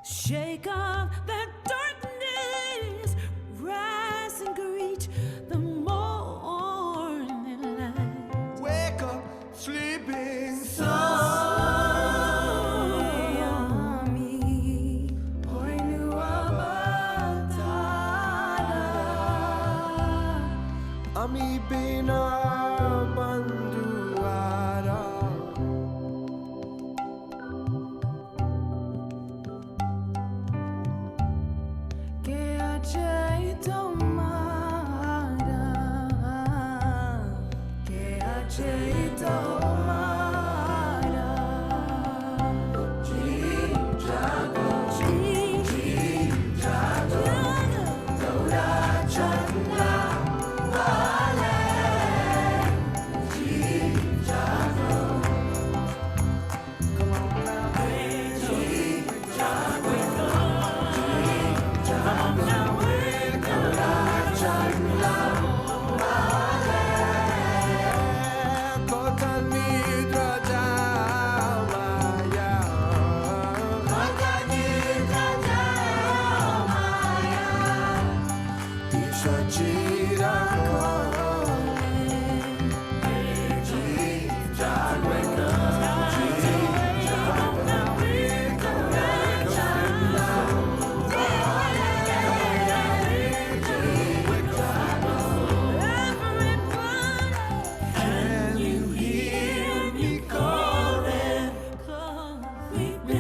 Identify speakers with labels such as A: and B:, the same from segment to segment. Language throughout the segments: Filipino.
A: Shake off that darkness, rise and greet the morning light.
B: Wake up, sleeping soul. Ami binabanduara.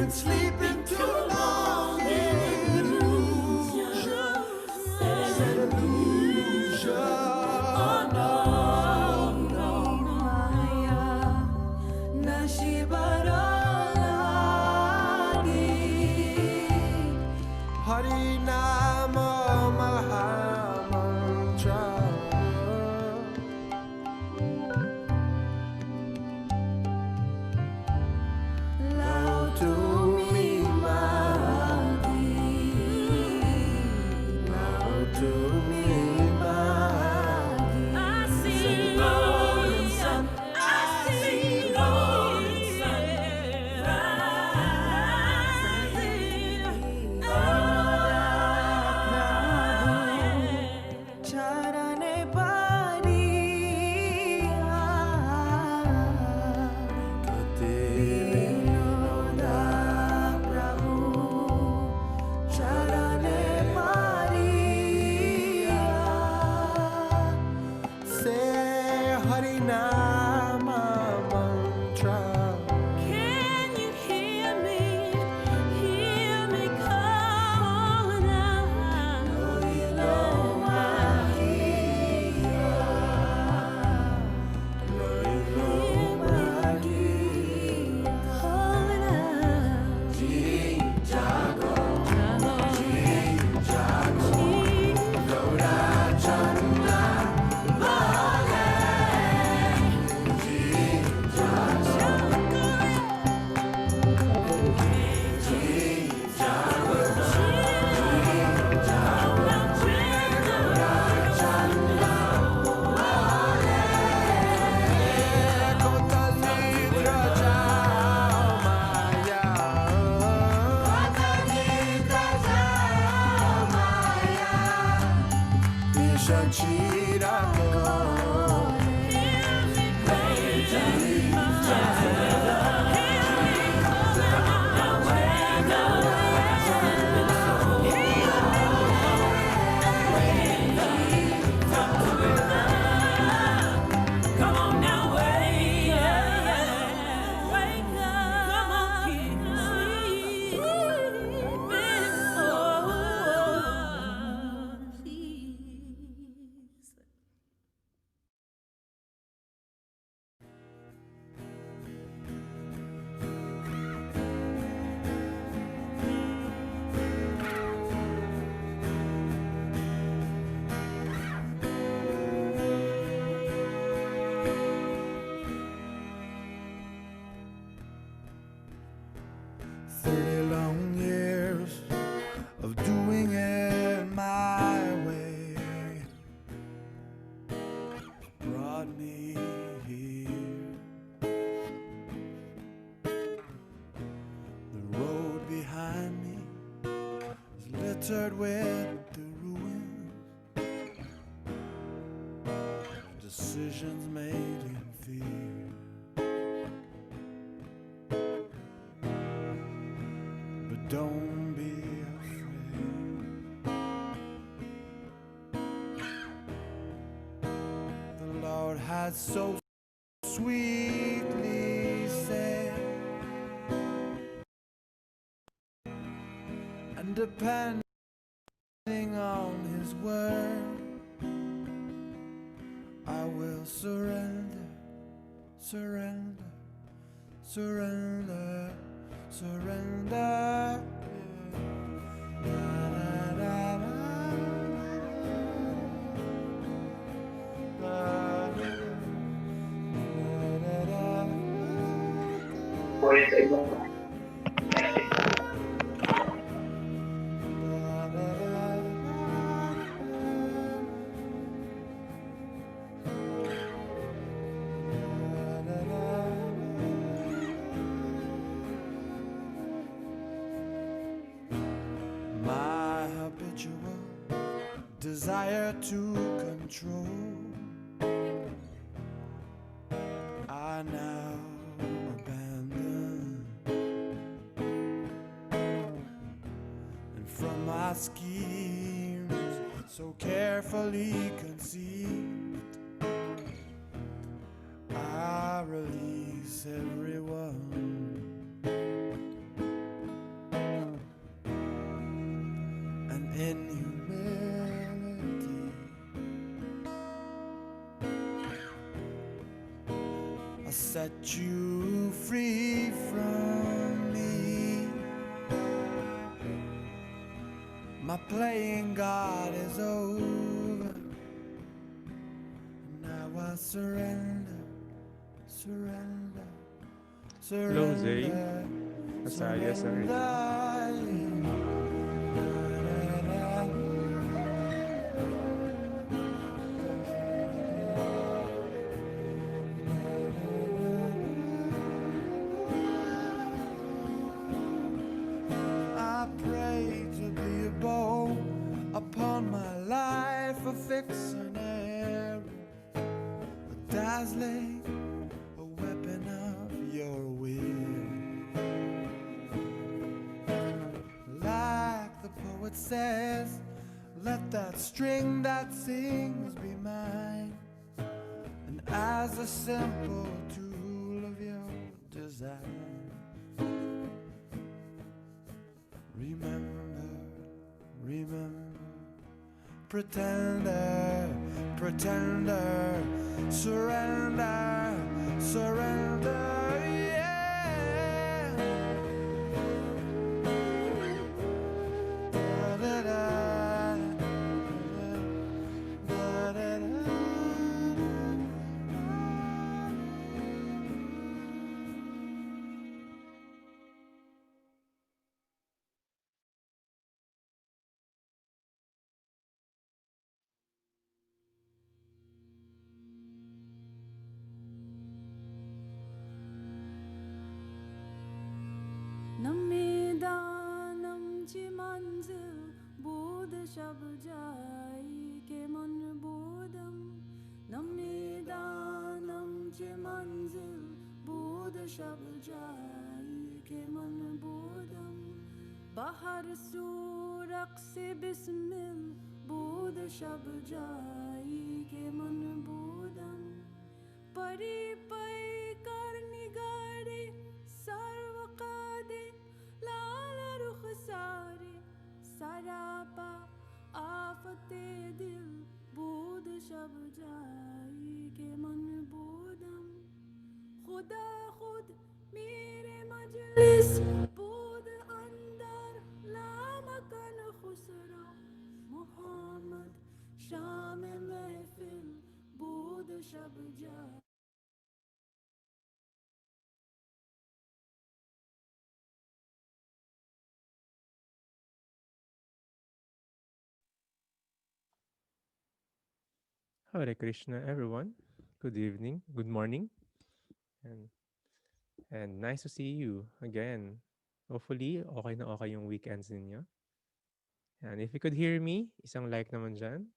B: Sleeping too long in illusion, oh no, no, Maya, Nashibaralagi, Harinama Mahamantra. littered with the ruins, decisions made in fear. But don't be afraid. The Lord has so sweetly said, and depending on His word, I will surrender, surrender, surrender, surrender. My habitual desire to control, I now abandon, and from my schemes so carefully conceived, I release everyone. In humility, I set you free from me. My playing God is over. Now I surrender, surrender, surrender.
C: Hello, Zay. Yes, sir.
B: I pray to be a bow upon my life, a fixing arrow, a dazzling, a weapon of your will. Like the poet says, let that string that sings be mine, and as a simple tool of your design. Remember, remember, pretender, pretender, surrender, surrender, yeah. Da-da-da, da-da-da.
A: नमेदानम ची मंजिल बोध शब जाई के मन शब जाई के मन बोदम बाहर सूरक से बिस्मिल बोध शब जाई के मन बोदम परी पै कर निगारे सर्व कादे लाल रुख सारे सरापा आफते दिल बोध शब जाई के मन बोदम खुदा खुद मेरे मजलिस बोध अंदर लामकन खुसरो मोहम्मद शाम महफिल बोध शब जा
C: Hare Krishna, everyone. Good evening, good morning, and nice to see you again. Hopefully, okay na okay yung weekends ninyo. And if you could hear me, isang like naman dyan.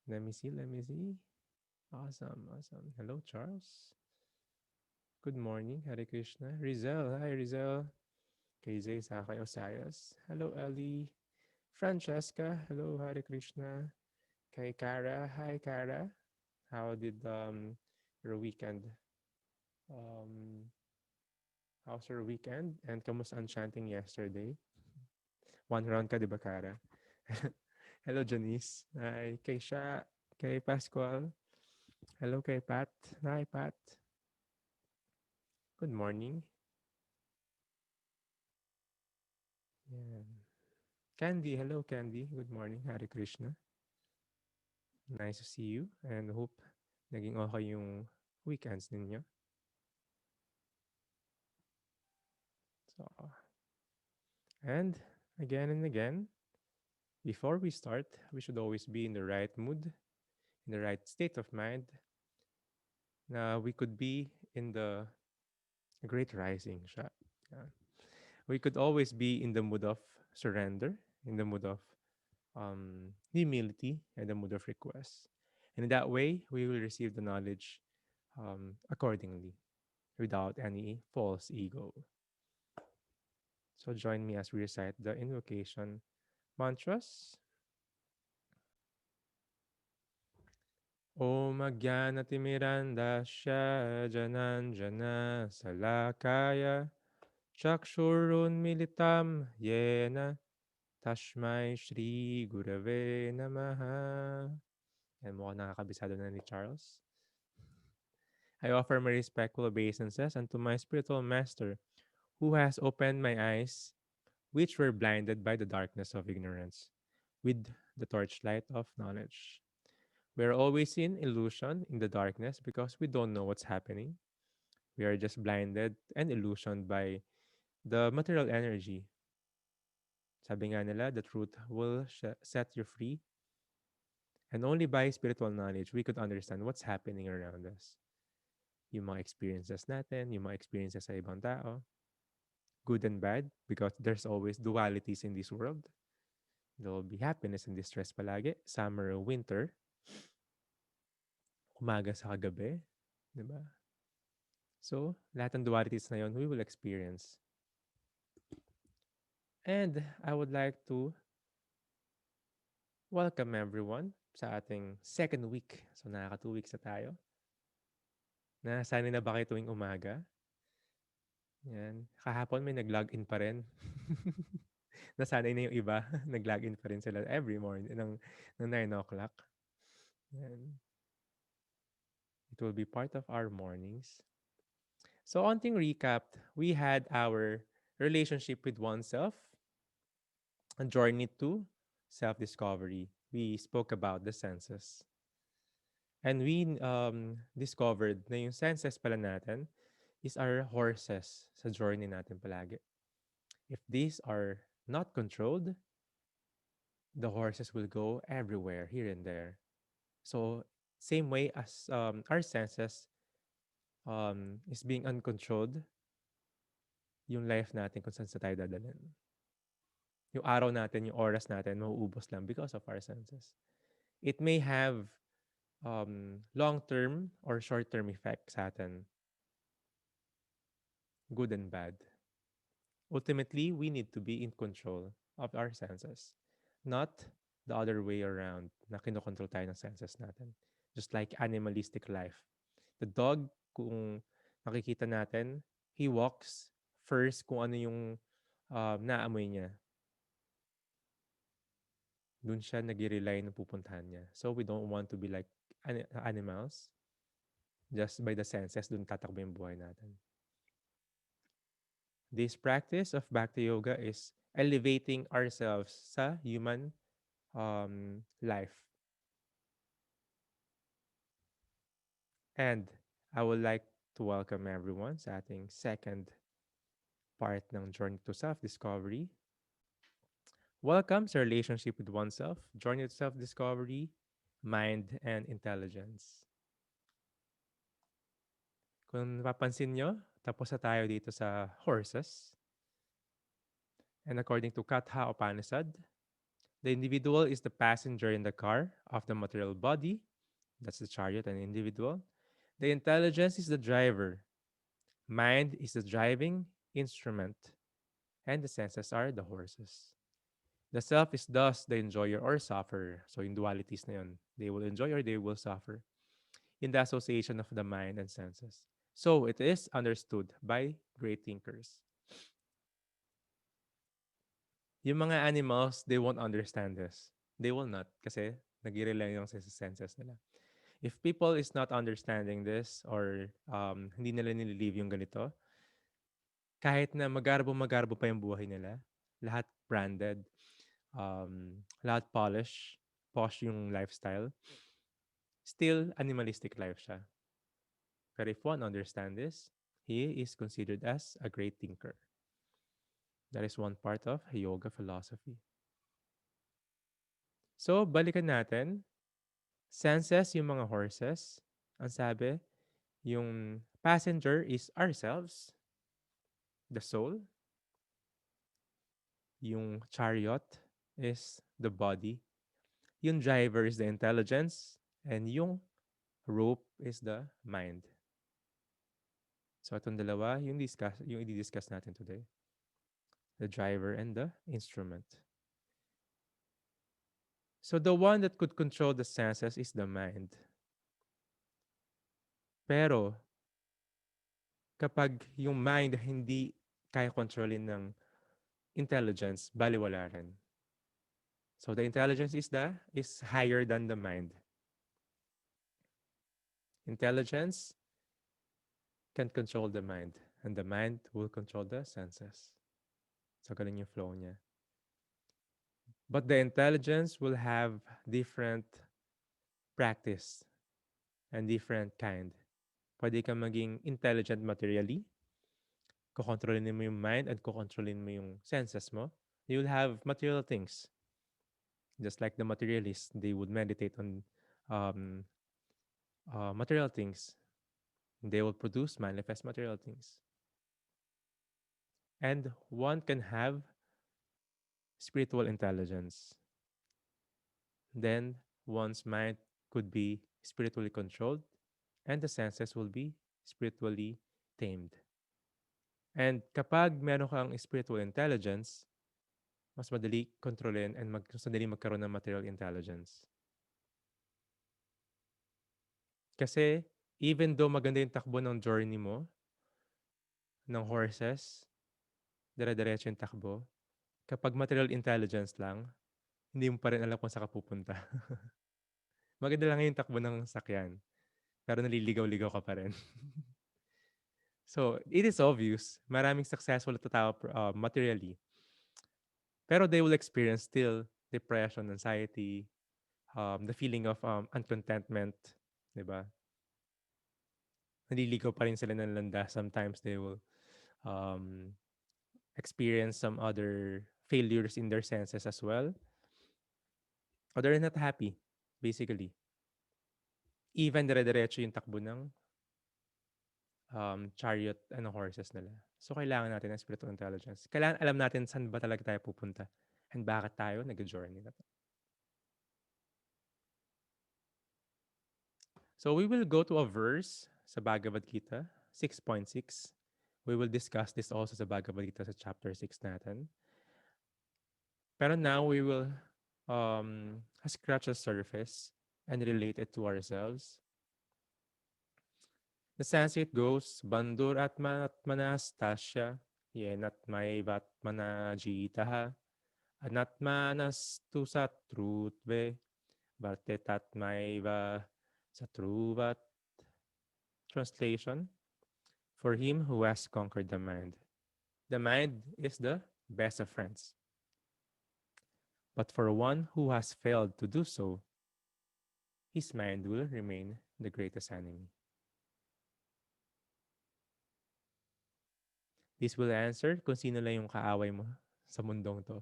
C: Let me see, let me see. Awesome, awesome. Hello, Charles. Good morning, Hare Krishna. Rizal, hi Rizal. KJ Sakay Osias. Hello, Ellie. Francesca, hello, Hare Krishna. Kay Kara, hi Kara. How did your weekend? Um, how's your weekend? And kamusta ang chanting yesterday? One round ka, di ba, Kara? Hello, Janice. Hi, kay Sha, kay Pascual. Hello, kay Pat. Hi, Pat. Good morning. Yeah. Candy, hello, Candy. Good morning, Hare Krishna. Nice to see you and hope naging okay yung weekends ninyo. So, and again, before we start, we should always be in the right mood, in the right state of mind. Na we could be in the great rising. Yeah. We could always be in the mood of surrender, in the mood of humility, and the mood of request. And in that way, we will receive the knowledge accordingly without any false ego. So join me as we recite the invocation mantras. Om Agyanatimirandasya Jananjana Salakaya Chakshurun Militam Yena Tashmai Shri Gurave Namaha. And mukhang nakakabisado na ni Charles. I offer my respectful obeisances unto my spiritual master, who has opened my eyes, which were blinded by the darkness of ignorance, with the torchlight of knowledge. We are always in illusion in the darkness because we don't know what's happening. We are just blinded and illusioned by the material energy. Sabi nga nila, the truth will set you free. And only by spiritual knowledge, we could understand what's happening around us. Yung mga experiences natin, yung mga experiences sa ibang tao, good and bad, because there's always dualities in this world. There will be happiness and distress palagi, summer or winter, umaga sa kagabi, di ba? So, lahat ng dualities na yun, we will experience. And I would like to welcome everyone sa ating second week. So, nakaka 2 weeks na tayo. Nasanay na ba kayo tuwing umaga? Yan. Kahapon may nag-login pa rin. Nasanay na yung iba. Nag-login pa rin sila every morning ng 9 o'clock. Yan. It will be part of our mornings. So, onting recap, we had our relationship with oneself, a journey to self-discovery. We spoke about the senses. And we discovered na yung senses pala natin is our horses sa journey natin palagi. If these are not controlled, the horses will go everywhere, here and there. So, same way as our senses is being uncontrolled, yung life natin kung saan sa tayo dadalhin. Yung araw natin, yung oras natin, mauubos lang because of our senses. It may have long-term or short-term effects sa atin. good and bad. Ultimately, we need to be in control of our senses, not the other way around na kinokontrol tayo ng senses natin. Just like animalistic life. The dog, kung nakikita natin, he walks first kung ano yung naamoy niya. Doon siya nag-rely na pupuntahan niya. So we don't want to be like animals. Just by the senses, doon tatakbo yung buhay natin. This practice of Bhakti Yoga is elevating ourselves sa human life. And I would like to welcome everyone sa ating second part ng Journey to Self-Discovery. Welcome sa relationship with oneself, Journey to Self-Discovery, Mind, and Intelligence. Kung napapansin nyo, tapos na tayo dito sa horses. And according to Katha Upanishad, the individual is the passenger in the car of the material body. That's the chariot and individual. The intelligence is the driver. Mind is the driving instrument. And the senses are the horses. The self is thus the enjoyer or sufferer. So in dualities na yun, they will enjoy or they will suffer in the association of the mind and senses. So it is understood by great thinkers. Yung mga animals, they won't understand this. They will not kasi nag-rely yung sa senses nila. If people is not understanding this or hindi nila nililive yung ganito, kahit na magarbo-magarbo pa yung buhay nila, lahat branded, lahat posh yung lifestyle, still animalistic life siya. But if one understand this, he is considered as a great thinker. That is one part of yoga philosophy. So, balikan natin. Senses, yung mga horses. Ang sabi, yung passenger is ourselves, the soul. Yung chariot is the body. Yung driver is the intelligence. And yung rope is the mind. So, itong dalawa, yung i-discuss natin today. The driver and the instrument. So, the one that could control the senses is the mind. Pero, kapag yung mind hindi kaya kontrolin ng intelligence, baliwala rin. So the intelligence is higher than the mind. Intelligence can control the mind, and the mind will control the senses. So ganun yung flow niya. But the intelligence will have different practice and different kind. Pwede kang maging intelligent materially, kukontrolin mo yung mind at kukontrolin mo yung senses mo. You will have material things. Just like the materialists, they would meditate on um, material things. They will produce, manifest material things. And one can have spiritual intelligence. Then one's mind could be spiritually controlled and the senses will be spiritually tamed. And kapag meron kang spiritual intelligence, mas madali kontrolin and mas madali magkaroon ng material intelligence. Kasi even though maganda yung takbo ng journey mo, ng horses, dire-diretso yung takbo, kapag material intelligence lang, hindi mo pa rin alam kung saan ka pupunta. Maganda lang yung takbo ng sakyan, pero naliligaw-ligaw ka pa rin. So, it is obvious, maraming successful na tao materially. Pero they will experience still depression, anxiety, the feeling of uncontentment, di ba? Naliligaw pa rin sila ng landas. Sometimes they will um, experience some other failures in their senses as well. Or they're not happy, basically. Even dire-diretso yung takbo ng chariot and horses nila. So, kailangan natin ng spiritual intelligence. Kailangan alam natin saan ba talaga tayo pupunta and bakit tayo nag-journey na to. So, we will go to a verse sa Bhagavad Gita, 6.6. We will discuss this also sa Bhagavad Gita sa chapter 6 natin. Pero now we will scratch the surface and relate it to ourselves. The Sanskrit goes, Bandur atmanastasya, yenatmaivatmana jitaha, anatmanastu satrutve, vartetatmaiva satruvat. Translation, for him who has conquered the mind. The mind is the best of friends. But for one who has failed to do so, his mind will remain the greatest enemy. This will answer kung sino lang yung kaaway mo sa mundong to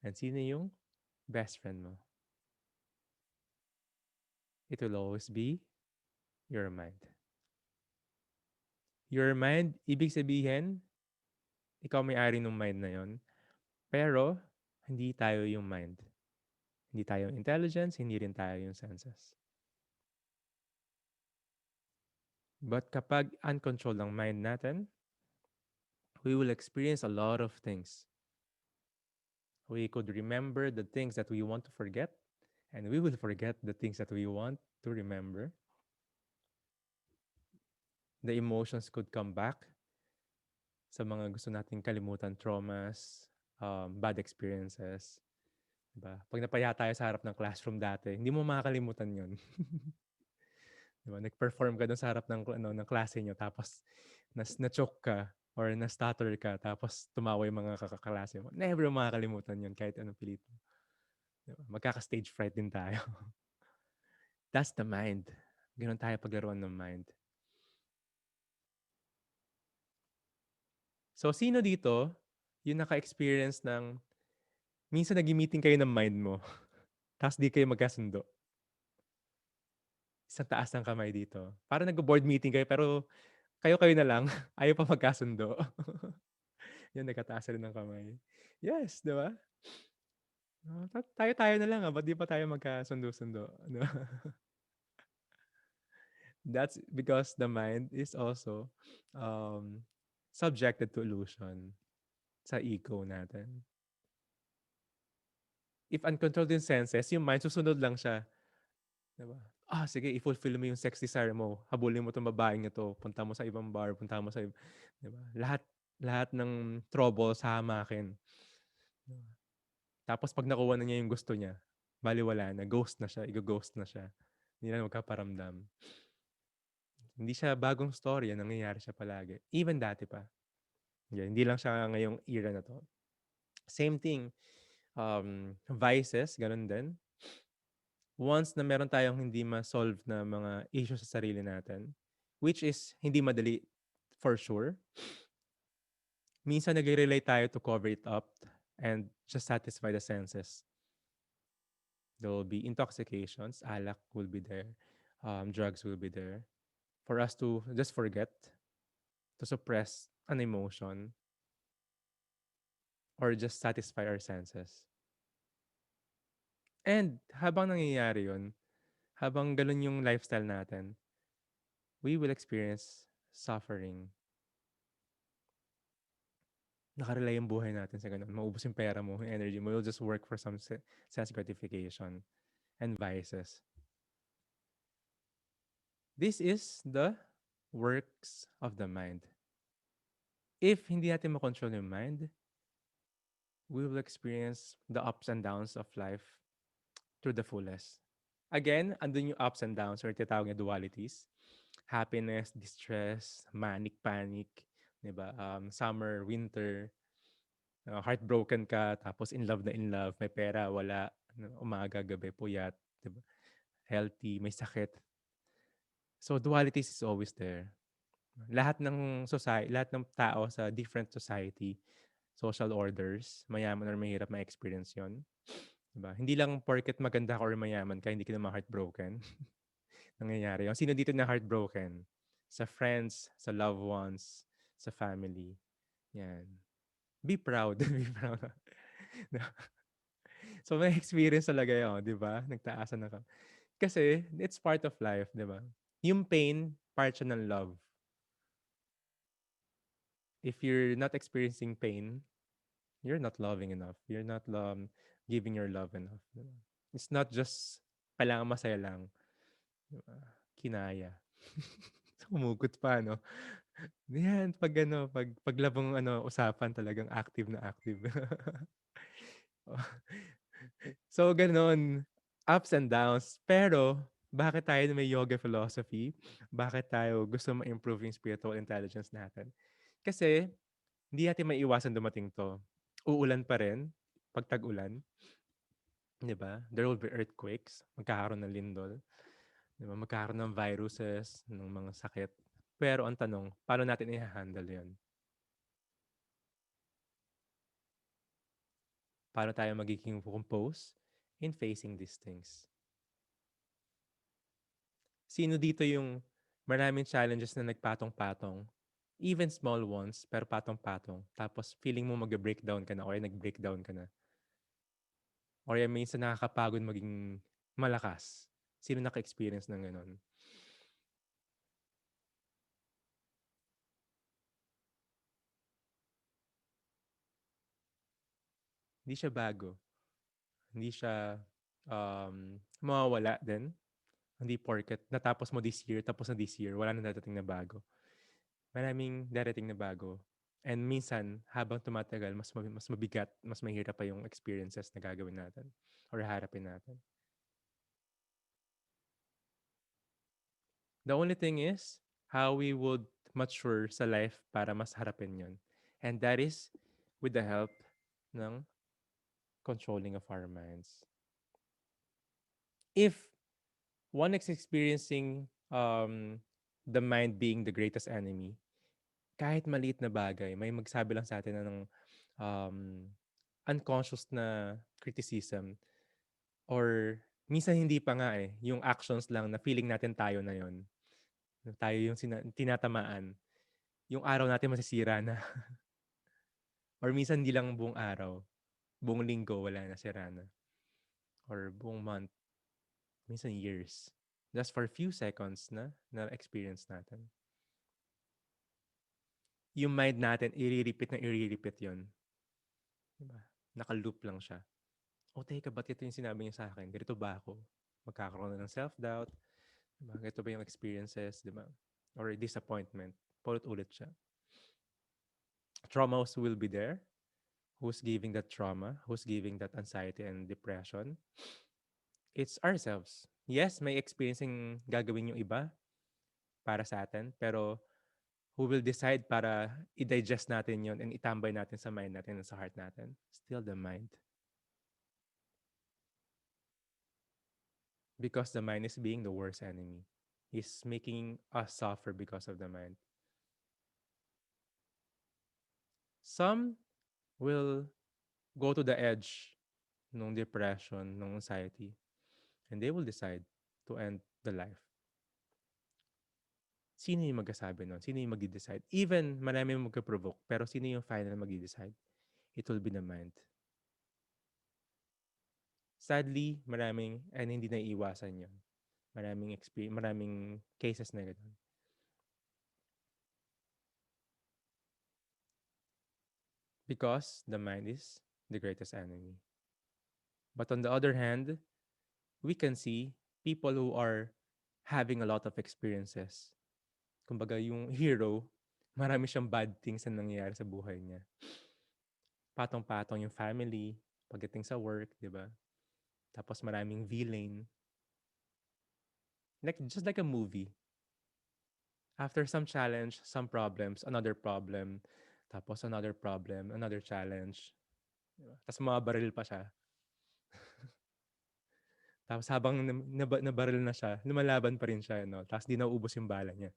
C: and sino yung best friend mo. It will always be your mind. Your mind, ibig sabihin, ikaw may-ari ng mind na yon. Pero, hindi tayo yung mind. Hindi tayo yung intelligence, hindi rin tayo yung senses. But kapag uncontrolled ang mind natin, we will experience a lot of things. We could remember the things that we want to forget, and we will forget the things that we want to remember. The emotions could come back sa mga gusto nating kalimutan, traumas, bad experiences. Diba? Pag napaya tayo sa harap ng classroom dati, hindi mo makakalimutan yun. Diba? Nag-perform ka doon sa harap ng klase nyo, tapos na-choke ka or na-stutter ka, tapos tumawa yung mga kakaklase mo. Never mo makakalimutan yun kahit anong pilit mo. Diba? Magkaka-stage fright din tayo. That's the mind. Ganun tayo paglaruan ng mind. So, sino dito yung naka-experience ng minsan nag-meeting kayo ng mind mo, tapos di kayo magkasundo? Isang taas ng kamay dito. Parang nag-board meeting kayo, pero kayo-kayo na lang. Ayaw pa magkasundo. Yan, nagkataas rin ng kamay. Yes, di ba? Tayo-tayo na lang. Ba't di pa tayo magkasundo-sundo? Di ba? That's because the mind is also subjected to illusion sa ego natin. If uncontrolled yung senses, yung mind, susunod lang siya. Diba? Sige, i-fulfill mo yung sex desire mo. Habulin mo itong babaeng ito. Punta mo sa ibang bar, punta mo sa diba? Lahat ng trouble sa hamakin. Diba? Tapos pag nakuha na niya yung gusto niya, baliwala na, ghost na siya, i-ghost na siya. Hindi na magkaparamdam. Hindi siya bagong story, nangyayari siya palagi. Even dati pa. Yeah, hindi lang siya ngayong era na to. Same thing. Vices, ganun din. Once na meron tayong hindi ma-solve na mga issues sa sarili natin, which is hindi madali for sure, minsan nag-rely tayo to cover it up and just satisfy the senses. There will be intoxications, alak will be there, drugs will be there, for us to just forget, to suppress an emotion, or just satisfy our senses. And habang nangyayari yun, habang ganun yung lifestyle natin, we will experience suffering. Nakarely yung buhay natin sa ganun. Maubos yung pera mo, yung energy mo. You'll just work for some sense gratification and vices. This is the works of the mind. If hindi natin makontrol yung mind, we will experience the ups and downs of life to the fullest. Again, andun yung ups and downs or tinatawag na dualities. Happiness, distress, manic, panic, diba? Summer, winter, heartbroken ka, tapos in love na in love, may pera, wala, umaga, gabi, puyat, diba? Healthy, may sakit. So dualities is always there. Lahat ng society, lahat ng tao sa different society, social orders, mayaman or mahirap ma-experience 'yon. Diba? Hindi lang porket maganda ka or mayaman ka, hindi ka naman heartbroken. Nangyayari 'yon. Sino dito na heartbroken? Sa friends, sa loved ones, sa family. Yan. Be proud. Be proud. So may experience talaga 'yon, 'di ba? Nagtaasan na ka. Kasi it's part of life, 'di ba? Yung pain, part siya ng love. If you're not experiencing pain, you're not loving enough. You're not giving your love enough. Diba? It's not just kailangan masaya lang. Diba? Kinaya. Humugot pa, no? Yan, pag ano, pag labang ano, usapan talagang active na active. So, gano'n. Ups and downs. Pero, bakit tayo may yoga philosophy? Bakit tayo gusto ma-improve yung spiritual intelligence natin? Kasi, hindi natin maiiwasan dumating 'to. Uulan pa rin 'pag tag-ulan, 'di ba? There will be earthquakes, magkakaroon ng lindol, 'di ba? Magkakaroon ng viruses, ng mga sakit. Pero ang tanong, paano natin iha-handle 'yun? Paano tayo magiging compose in facing these things? Sino dito yung maraming challenges na nagpatong-patong, even small ones, pero patong-patong, tapos feeling mo magbe-breakdown ka na or nag-breakdown ka na? Or yan minsan nakakapagod maging malakas. Sino naka-experience ng gano'n? Hindi siya bago. Hindi siya, mawawala din. Hindi porket natapos mo this year, tapos na this year, wala nang dadating na bago. Maraming darating na bago. And minsan, habang tumatagal, mas mabigat, mas mahirap pa yung experiences na gagawin natin or haharapin natin. The only thing is, how we would mature sa life para mas harapin yun. And that is with the help ng controlling of our minds. If one is experiencing the mind being the greatest enemy, kahit maliit na bagay, may magsabi lang sa atin na ng um, unconscious na criticism or minsan hindi pa nga eh, yung actions lang na feeling natin tayo na yon. Tayo yung tinatamaan. Yung araw natin masisira na. Or minsan hindi lang buong araw. Buong linggo wala na, sira na. Or buong month. Minsan years. Just for a few seconds na experience natin. Yung mind natin, i-repeat yon. Diba? Naka-loop lang siya. O teka, ba't ito yung sinabi niya sa akin? Ganito ba ako? Magkakaroon na ng self-doubt. Diba? Ganito ba yung experiences? Diba? Or disappointment. Paulit-ulit siya. Traumas will be there. Who's giving that trauma? Who's giving that anxiety and depression? It's ourselves. Yes, may experiencing gagawin yung iba para sa atin, pero who will decide para i-digest natin yon and itambay natin sa mind natin and sa heart natin? Still the mind. Because the mind is being the worst enemy. He's making us suffer because of the mind. Some will go to the edge ng depression, ng anxiety, and they will decide to end the life. Sino yung magsasabi nun? Sino yung magde-decide? Even marami yung magka-provoke, pero sino yung final magde-decide? It will be the mind. Sadly, maraming, and hindi na iiwasan yun. Maraming cases na gano'n. Because the mind is the greatest enemy. But on the other hand, we can see people who are having a lot of experiences. Kumbaga, yung hero, marami siyang bad things na nangyayari sa buhay niya. Patong-patong yung family, pagdating sa work, di ba? Tapos maraming villain. Like, just like a movie. After some challenge, some problems, another problem, tapos another problem, another challenge. Diba? Tapos mababaril pa siya. Tapos habang nabaril na siya, lumalaban pa rin siya. No? Tapos di nauubos yung bala niya.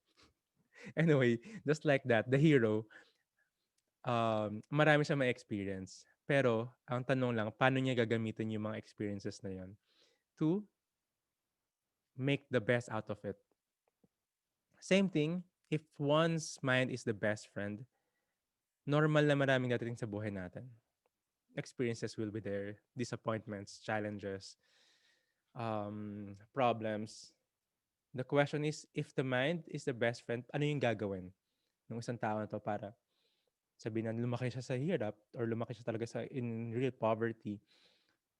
C: Anyway, just like that, the hero, marami siya ma-experience. Pero, ang tanong lang, paano niya gagamitin yung mga experiences na yon to make the best out of it? Same thing, if one's mind is the best friend, normal na maraming dadating sa buhay natin. Experiences will be there, disappointments, challenges, problems. The question is, if the mind is the best friend, ano yung gagawin ng isang tao na to para Sabihin na lumaki siya sa hirap or lumaki siya talaga sa in real poverty,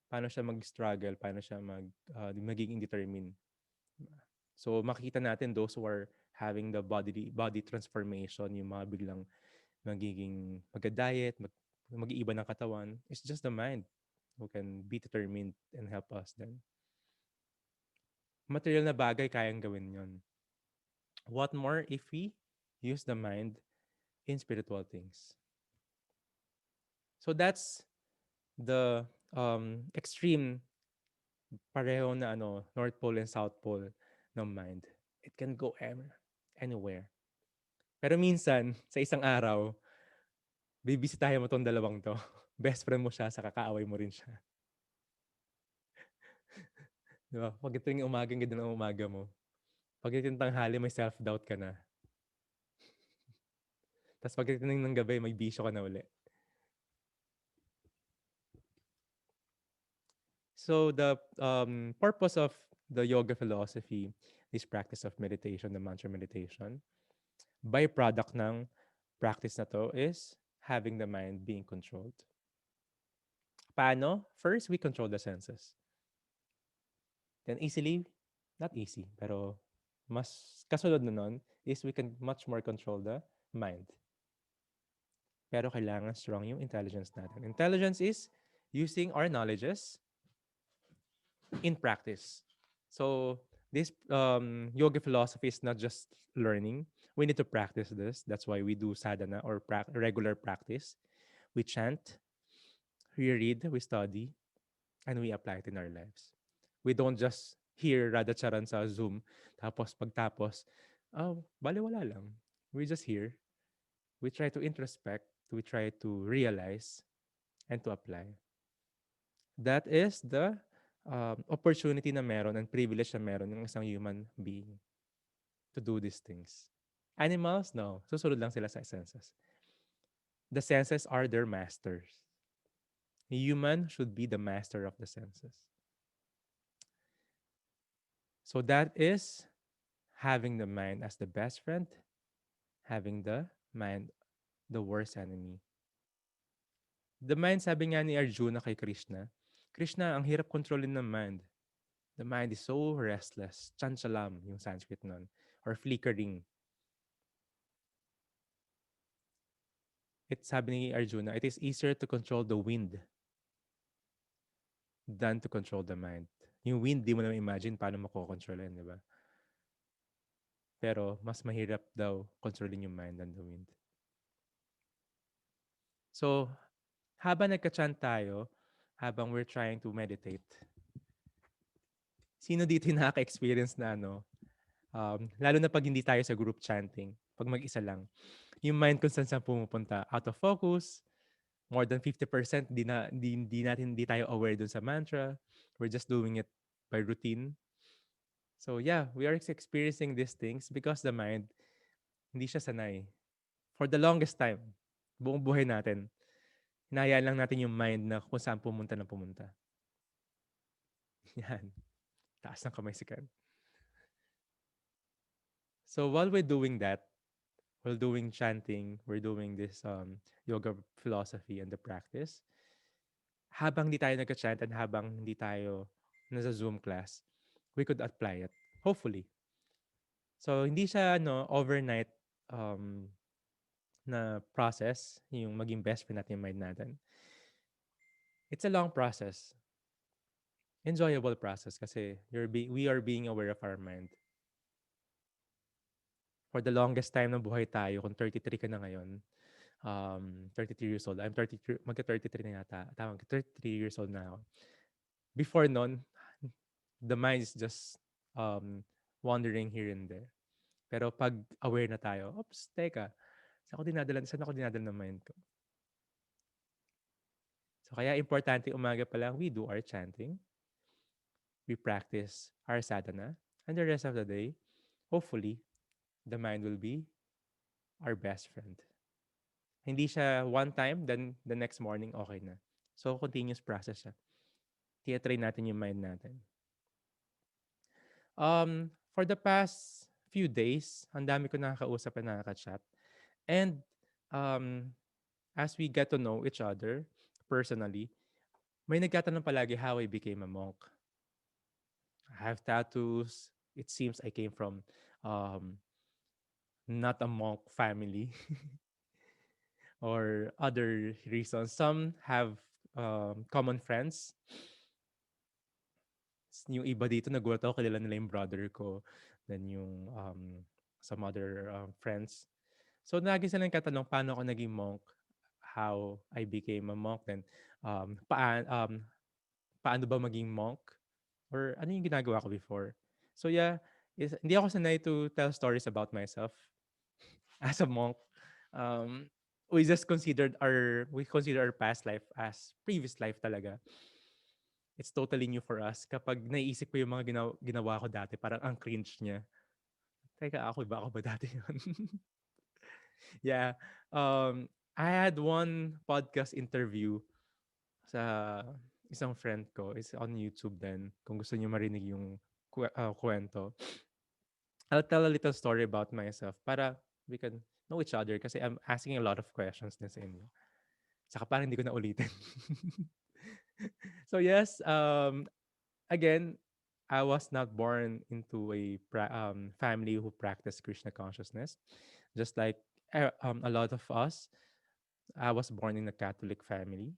C: paano siya mag-struggle, paano siya magiging determined. So makikita natin those who are having the body transformation, yung mga biglang magiging magda-diet, mag-iiba ng katawan, it's just the mind who can be determined and help us then. Material na bagay kayang gawin yon. What more if we use the mind in spiritual things? So that's the extreme pareho na North Pole and South Pole ng mind. It can go anywhere. Pero minsan, sa isang araw, bibisitahin mo tong dalawang to. Best friend mo siya, sa kakaaway mo rin siya. Di ba? Pag ito yung umaga, ganda ng umaga mo. Pag ito yung tanghali, may self-doubt ka na. Tapos pag ito ng gabi, may bisyo ka na uli. So the purpose of the yoga philosophy, this practice of meditation, the mantra meditation, byproduct ng practice na to is having the mind being controlled. Paano? First, we control the senses. Then easily, not easy, pero mas kasunod na nun is we can much more control the mind. Pero kailangan strong yung intelligence natin. Intelligence is using our knowledges in practice. So this yoga philosophy is not just learning. We need to practice this. That's why we do sadhana or regular practice. We chant, we read, we study, and we apply it in our lives. We don't just hear Radha Charan sa Zoom, tapos pagtapos, oh, baliwala lang. We just hear. We try to introspect, we try to realize, and to apply. That is the opportunity na meron and privilege na meron ng isang human being to do these things. Animals, no. Susunod lang sila sa senses. The senses are their masters. Human should be the master of the senses. So that is having the mind as the best friend, having the mind the worst enemy. The mind, sabi nga ni Arjuna kay Krishna, Krishna, ang hirap kontrolin ng mind. The mind is so restless. Chanchalam, yung Sanskrit nun. Or flickering. Sabi ni Arjuna, it is easier to control the wind than to control the mind. Yung wind, di mo na imagine paano makokontrol yan, di ba? Pero mas mahirap daw controlling yung mind than the wind. So, habang nagka-chant tayo, habang we're trying to meditate, sino dito yung nakaka-experience na lalo na pag hindi tayo sa group chanting, pag mag-isa lang, yung mind kung saan pumupunta, out of focus, more than 50% di tayo aware dun sa mantra. We're just doing it by routine. So yeah, we are experiencing these things because the mind, hindi siya sanay. For the longest time, buong buhay natin, hinahayaan lang natin yung mind na kung saan pumunta na pumunta. Yan. Taas ng kamay si Ken. So while we're doing that, while doing chanting, we're doing this yoga philosophy and the practice, habang hindi tayo nagka-chant and habang hindi tayo nasa Zoom class, we could apply it. Hopefully. So, hindi siya overnight na process, yung maging best friend natin yung mind natin. It's a long process. Enjoyable process kasi we are being aware of our mind. For the longest time ng buhay tayo, kung 33 ka na ngayon, 33 years old. I'm 33, magka-33 na yata. Tama, 33 years old na ako. Before nun, the mind is just wandering here and there. Pero pag aware na tayo, oops, teka, saan ako dinadala ng mind ko? So kaya importante umaga pa lang, we do our chanting. We practice our sadhana. And the rest of the day, hopefully, the mind will be our best friend. Hindi siya one time, then the next morning, okay na. So, continuous process siya. Tia-train natin yung mind natin. For the past few days, ang dami ko nakakausap at nakaka-chat. And as we get to know each other personally, may nagtatanong palagi how I became a monk. I have tattoos. It seems I came from um, not a monk family or other reasons. Some have common friends. Yung iba dito nagulat ako, kilala nila yung brother ko, then yung some other friends. So lagi silang katanong paano ako naging monk, how I became a monk, then paano ba maging monk, or ano yung ginagawa ko before. So yeah, hindi ako sanay to tell stories about myself as a monk. Um, we consider our past life as previous life talaga. It's totally new for us. Kapag naiisip ko yung mga ginawa ko dati, parang ang cringe niya. Teka, ako ba dati yun? Yeah. I had one podcast interview sa isang friend ko. It's on YouTube din. Kung gusto niyo marinig yung kwento. I'll tell a little story about myself para we can know each other kasi I'm asking a lot of questions din sa inyo. Saka parang hindi ko na ulitin. So yes, again, I was not born into a family who practiced Krishna consciousness. Just like a lot of us, I was born in a Catholic family.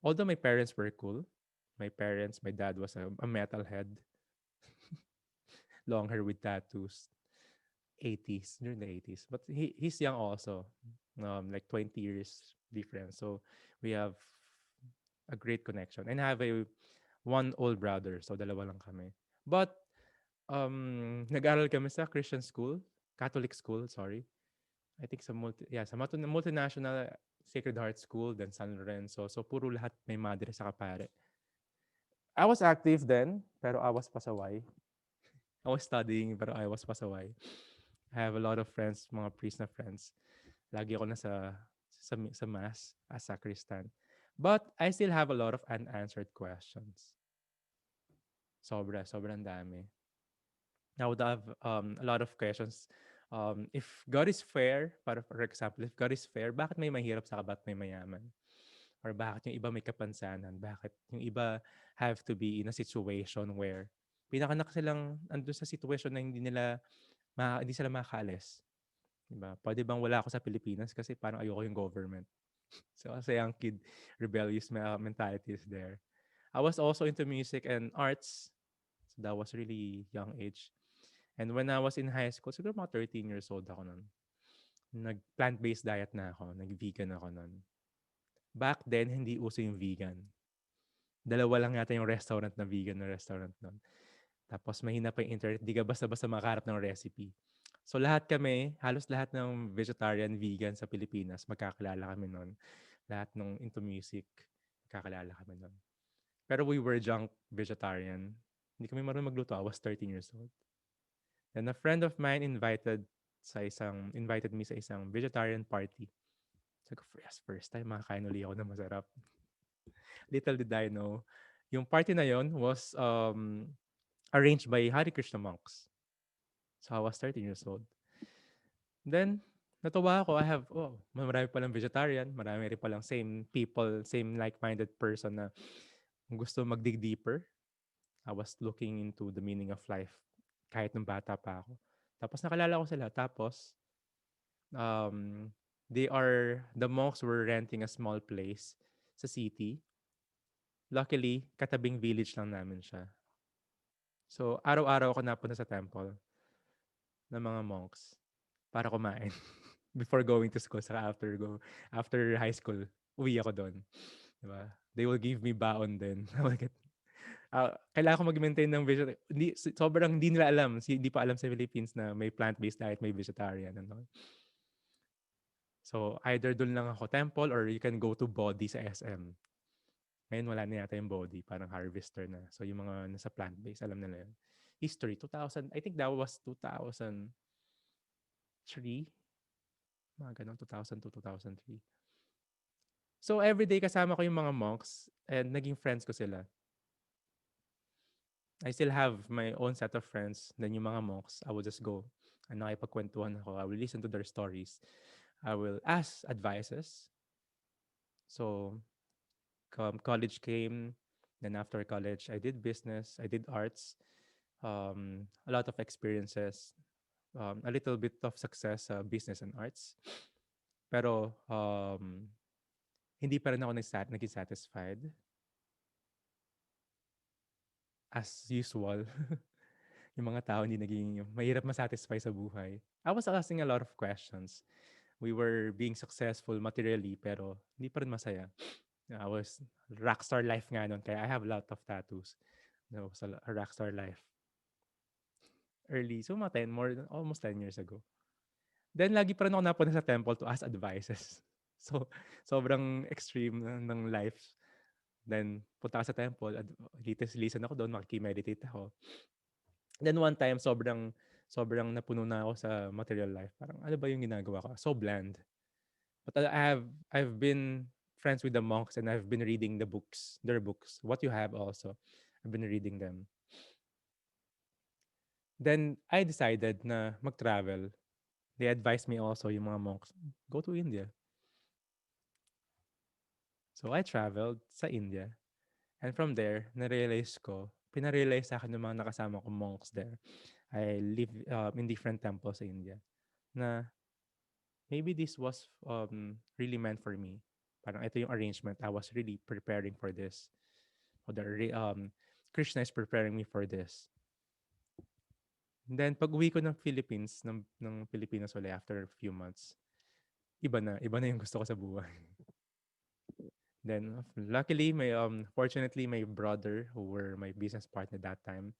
C: Although my parents were cool, my dad was a metalhead, long hair with tattoos, 80s, during the 80s. But he's young also, like 20 years difference. So we have a great connection. And I have a one old brother, so dalawa lang kami. But nag-aral kami sa Christian school, Catholic school, sorry. I think sa multinational Sacred Heart School, then San Lorenzo. So puro lahat may madre sa kapare. I was active then, pero I was pasaway. I was studying, pero I was pasaway. I have a lot of friends, mga priest na friends. Lagi ako sa mass as sacristan. But I still have a lot of unanswered questions. Sobrang dami. I would have a lot of questions. If God is fair, para for example, if God is fair, bakit may mahirap sa kabat may mayaman? Or bakit yung iba may kapansanan? Bakit yung iba have to be in a situation where pinakanak silang andun sa situation na hindi sila makakaalis? Diba? Pwede bang wala ako sa Pilipinas kasi parang ayoko yung government. So kasi ang kid rebellious mentality is there. I was also into music and arts. So that was really young age. And when I was in high school, siguro mga 13 years old ako nun. Nag-plant-based diet na ako. Nag-vegan ako nun. Back then, hindi uso yung vegan. Dalawa lang yata yung restaurant na vegan na restaurant nun. Tapos mahina pa yung internet. Di ka basta-basta makaharap ng recipe. So lahat kami, halos lahat ng vegetarian, vegan sa Pilipinas, magkakilala kami nun. Lahat ng into music, magkakilala kami nun. Pero we were junk vegetarian. Hindi kami marunong magluto. I was 13 years old. Then a friend of mine invited me sa isang vegetarian party. Sabi ko, yes, first time makakain uli ako na masarap. Little did I know, yung party na yon was arranged by Hare Krishna monks. So I was 13 years old. Then, natuwa ako. Marami palang vegetarian. Marami rin palang same people, same like-minded person na gusto mag-dig deeper. I was looking into the meaning of life kahit nung bata pa ako. Tapos nakalala ko sila. Tapos, um, the monks were renting a small place sa city. Luckily, katabing village lang namin siya. So, araw-araw ako napunta sa temple ng mga monks para kumain before going to school. Saka after high school, uwi ako doon. Diba? They will give me baon din. Kailangan ko mag-maintain ng vegetarian. Sobrang hindi nila alam. Hindi pa alam sa Philippines na may plant-based diet, may vegetarian. Ano? So, either doon lang ako temple or you can go to body sa SM. Ngayon, wala na yata yung body. Parang harvester na. So, yung mga nasa plant-based, alam nila yun. History, 2000. I think that was 2003. Mga ganun, 2002, 2003. So, everyday kasama ko yung mga monks and naging friends ko sila. I still have my own set of friends. Then yung mga monks, I would just go. And nakipagkwentuhan ako. I will listen to their stories. I will ask advices. So college came. Then after college, I did business. I did arts. A lot of experiences. A little bit of success sa business and arts. Pero hindi pa rin ako naging satisfied as usual. Yung mga tao hindi naging mahirap ma-satisfy sa buhay. I was asking a lot of questions. We were being successful materially pero hindi pa rin masaya. I was rockstar life nga nun kaya I have a lot of tattoos. That was a rockstar life. Early, so mga 10, almost 10 years ago. Then lagi pa rin ako napunta sa temple to ask advices. So, sobrang extreme ng life. Then, punta ka sa temple, listen ako doon, makikimeditate ako. Then one time, sobrang napuno na ako sa material life. Parang ano ba yung ginagawa ko? So bland. But I've been friends with the monks and I've been reading their books. What you have also. I've been reading them. Then I decided na mag-travel. They advised me also, yung mga monks, go to India. So I traveled sa India. And from there, pinarealize sa akin ng mga nakasama kong monks there. I live in different temples sa India. Na maybe this was really meant for me. Parang ito yung arrangement. I was really preparing for this. Or Krishna is preparing me for this. And then pag uwi ko ng Philippines, ng Pilipinas ulit after a few months, iba na yung gusto ko sa buhay. Then luckily, fortunately, my brother who were my business partner that time,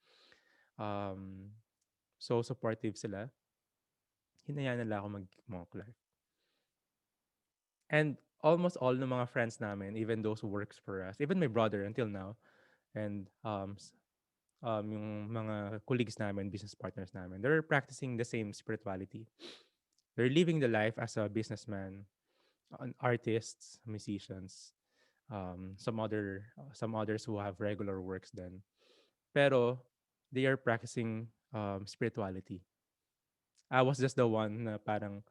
C: um, so supportive sila. Hinayaan nila ako mag-monk life. And almost all ng mga friends namin, even those who works for us, even my brother until now, and yung mga colleagues namin, business partners namin, they're practicing the same spirituality. They're living the life as a businessman, artists, musicians, some others who have regular works then. Pero they are practicing spirituality. I was just the one na parang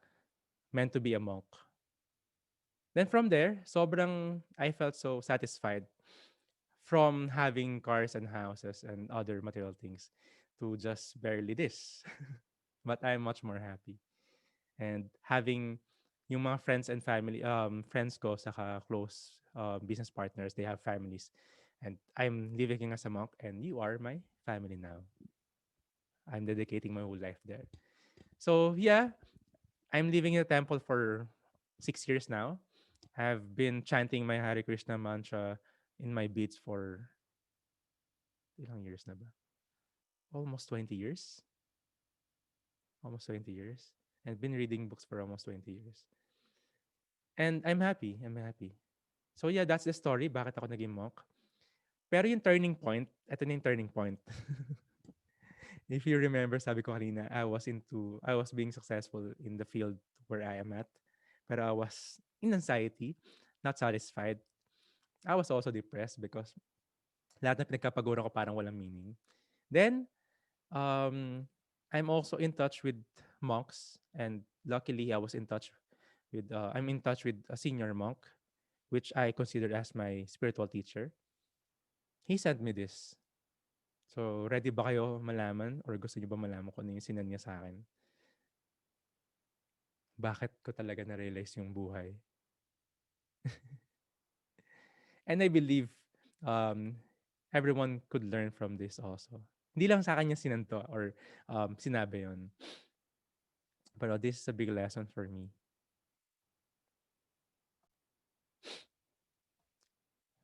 C: meant to be a monk. Then from there, I felt so satisfied from having cars and houses and other material things to just barely this. But I'm much more happy. And having yung mga friends and family, friends ko, saka close business partners, they have families. And I'm living as a monk and you are my family now. I'm dedicating my whole life there. So yeah, I'm living in a temple for 6 years now. I've been chanting my Hare Krishna mantra in my beats for ilang years na ba? Almost 20 years. Almost 20 years. I've been reading books for almost 20 years. And I'm happy. I'm happy. So yeah, that's the story. Bakit ako naging monk. Pero yung turning point, ito na yung turning point. If you remember, sabi ko kanina, I was being successful in the field where I am at. Pero I was in anxiety, not satisfied. I was also depressed because lahat na pinagkapagura ko parang walang meaning. Then, I'm also in touch with monks and luckily I'm in touch with a senior monk which I consider as my spiritual teacher. He sent me this. So, ready ba kayo malaman or gusto niyo ba malaman kung ano yung sinend niya sa akin? Bakit ko talaga na-realize yung buhay? And I believe um, everyone could learn from this also. Hindi lang sa akin niya sinento or sinabi yon. Pero this is a big lesson for me.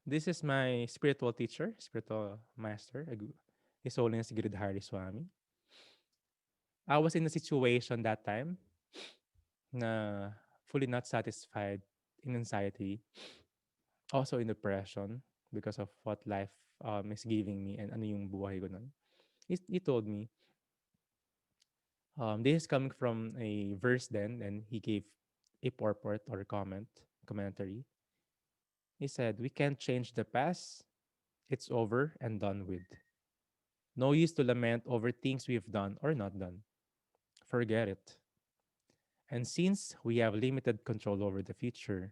C: This is my spiritual teacher, spiritual master. His Holiness Giridhari Swami. I was in a situation that time na fully not satisfied, in anxiety, also in depression because of what life is giving me and ano yung buhay ko nun. He told me, this is coming from a verse then, and he gave a purport or commentary. He said, we can't change the past. It's over and done with. No use to lament over things we've done or not done. Forget it. And since we have limited control over the future,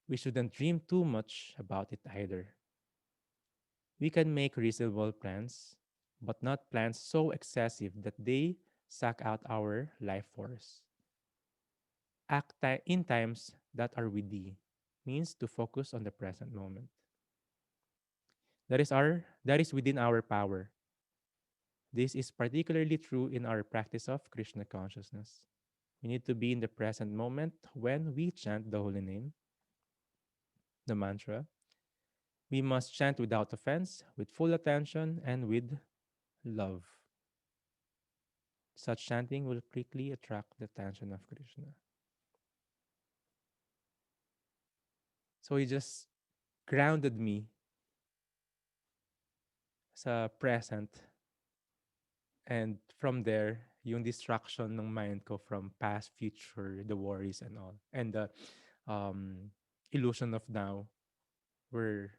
C: we shouldn't dream too much about it either. We can make reasonable plans, but not plans so excessive that they suck out our life force. In times that are with thee means to focus on the present moment. That is within our power. This is particularly true in our practice of Krishna consciousness. We need to be in the present moment when we chant the holy name, the mantra. We must chant without offense, with full attention, and with love. Such chanting will quickly attract the attention of Krishna. So he just grounded me sa present, and from there, yung distraction ng mind ko from past, future, the worries and all, and the um, illusion of now were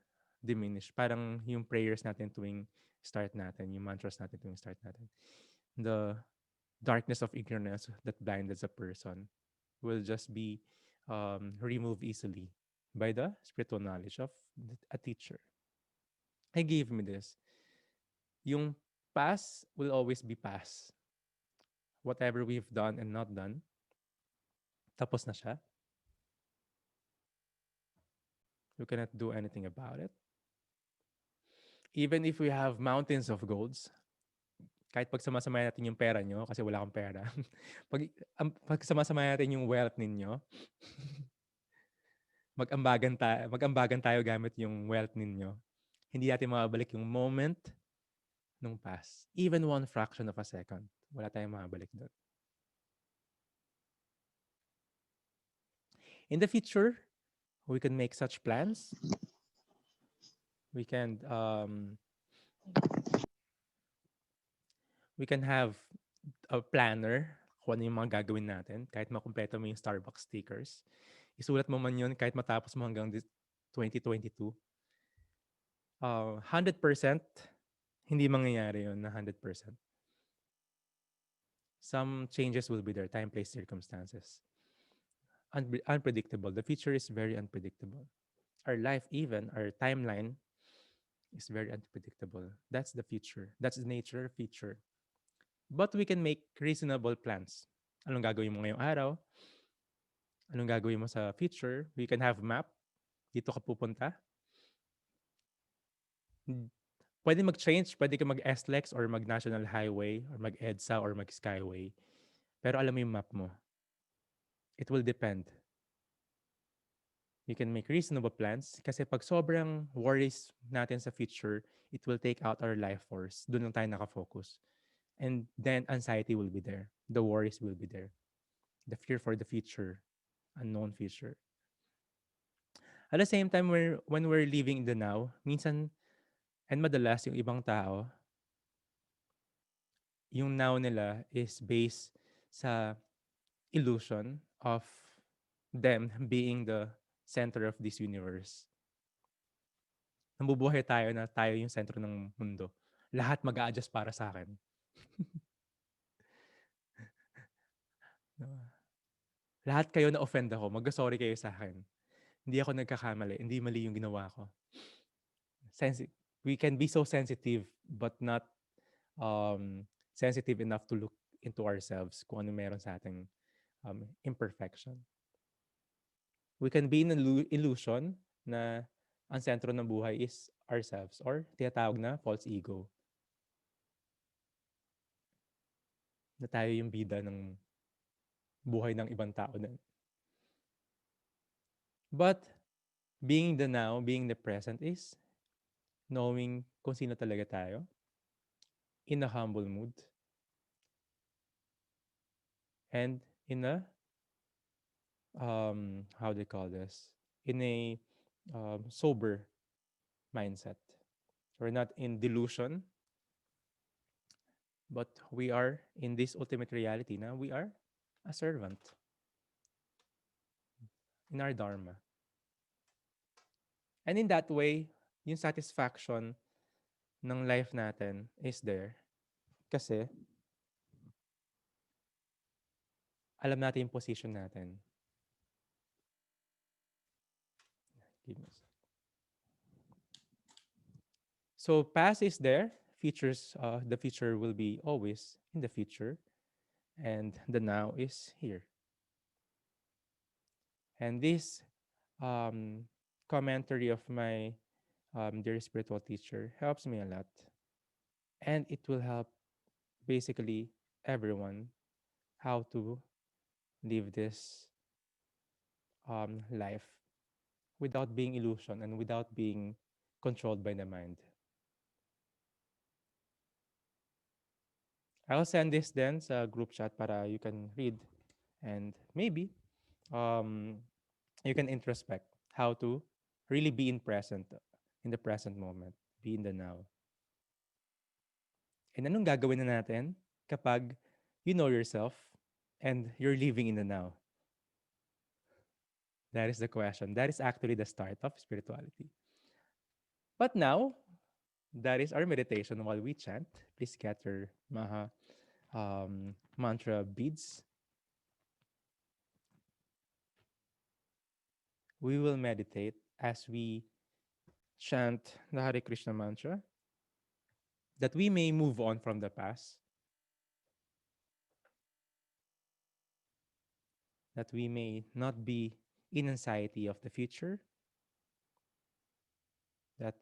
C: diminished. Parang yung prayers natin tuwing start natin, yung mantras natin tuwing start natin. The darkness of ignorance that blinded a person will just be removed easily by the spiritual knowledge of a teacher. He gave me this. Yung past will always be past. Whatever we've done and not done, tapos na siya. You cannot do anything about it. Even if we have mountains of golds, kahit pag sama-sama natin yung pera nyo kasi wala akong pera, pag sama-sama natin yung wealth ninyo, mag-ambagan tayo gamit yung wealth ninyo, hindi natin mababalik yung moment nung past. Even one fraction of a second, wala tayong mababalik doon. In the future, we can make such plans. We can have a planner kung ano yung mga gagawin natin. Kahit makumpleto mo yung Starbucks stickers. Isulat mo man yun kahit matapos mo hanggang 2022. 100%, hindi mangyayari yun na 100%. Some changes will be there, time, place, circumstances. Unpredictable. The future is very unpredictable. Our life, even, our timeline is very unpredictable. That's the future. That's the nature of future. But we can make reasonable plans. Anong gagawin mo ngayong araw? Anong gagawin mo sa future? We can have map. Dito ka pupunta. Pwede mag-change. Pwede ka mag-SLEX or mag-National Highway or mag-EDSA or mag-Skyway. Pero alam mo yung map mo. It will depend. You can make reasonable plans kasi pag sobrang worries natin sa future, it will take out our life force. Doon lang tayo nakafocus. And then anxiety will be there. The worries will be there. The fear for the future, unknown future. At the same time, when we're living in the now, minsan and madalas yung ibang tao, yung now nila is based sa illusion of them being the center of this universe. Nabubuhay tayo na tayo yung sentro ng mundo. Lahat mag-a-adjust para sa akin. Lahat kayo na-offend ako, mag-sorry kayo sa akin. Hindi ako nagkakamali, hindi mali yung ginawa ko. We can be so sensitive but not sensitive enough to look into ourselves kung ano meron sa ating imperfection. We can be in an illusion na ang sentro ng buhay is ourselves or tinatawag na false ego. Na tayo yung bida ng buhay ng ibang tao din. But being the now, being the present is knowing kung sino talaga tayo in a humble mood and in a how do you call this? In a sober mindset. We're not in delusion, but we are in this ultimate reality na we are a servant in our dharma. And in that way, yung satisfaction ng life natin is there kasi alam natin yung position natin. Give me a sec. So past is there, the future will be always in the future, and the now is here. And this um, commentary of my dear spiritual teacher helps me a lot, and it will help basically everyone how to live this life without being illusion and without being controlled by the mind. I'll send this then sa group chat para you can read and maybe um, you can introspect how to really be in the present moment, be in the now. And anong gagawin na natin kapag you know yourself and you're living in the now? That is the question. That is actually the start of spirituality. But now, that is our meditation while we chant. Please get your Maha mantra beads. We will meditate as we chant the Hare Krishna mantra that we may move on from the past, that we may not be in anxiety of the future, that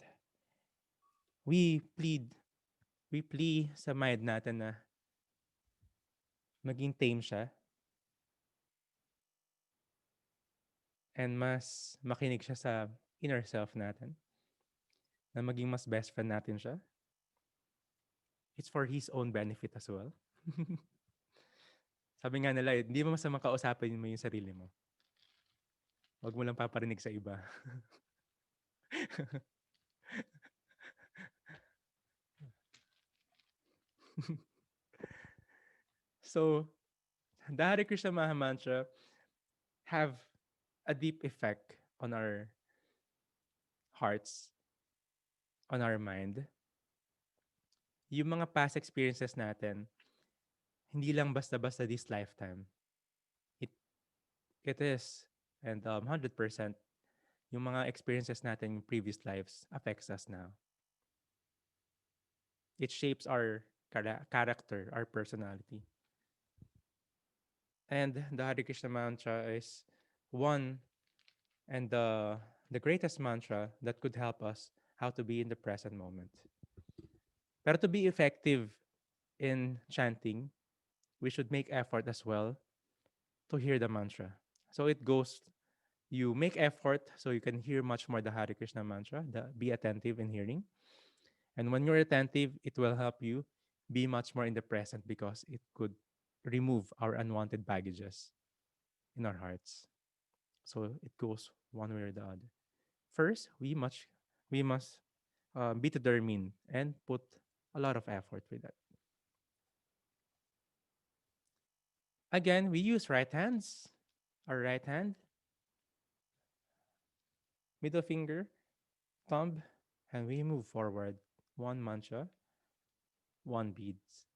C: we plead, we plea sa mind natin na maging tame siya and mas makinig siya sa inner self natin, na maging mas best friend natin siya. It's for his own benefit as well. Sabi nga nila, hindi mo masamang kausapin mo yung sarili mo. Huwag mo lang paparinig sa iba. So, the Hare Krishna Maha Mantra have a deep effect on our hearts, on our mind. Yung mga past experiences natin, hindi lang basta-basta this lifetime. It, it is, and 100%, yung mga experiences natin in previous lives affects us now. It shapes our character, our personality. And the Hare Krishna mantra is one and the greatest mantra that could help us how to be in the present moment. Pero to be effective in chanting, we should make effort as well to hear the mantra. So it goes, you make effort so you can hear much more the Hare Krishna mantra, be attentive in hearing. And when you're attentive, it will help you be much more in the present because it could remove our unwanted baggages in our hearts. So it goes one way or the other. First, we must be determined and put a lot of effort with that. Again, we use right hands. Our right hand, middle finger, thumb, and we move forward. One mantra, one beads.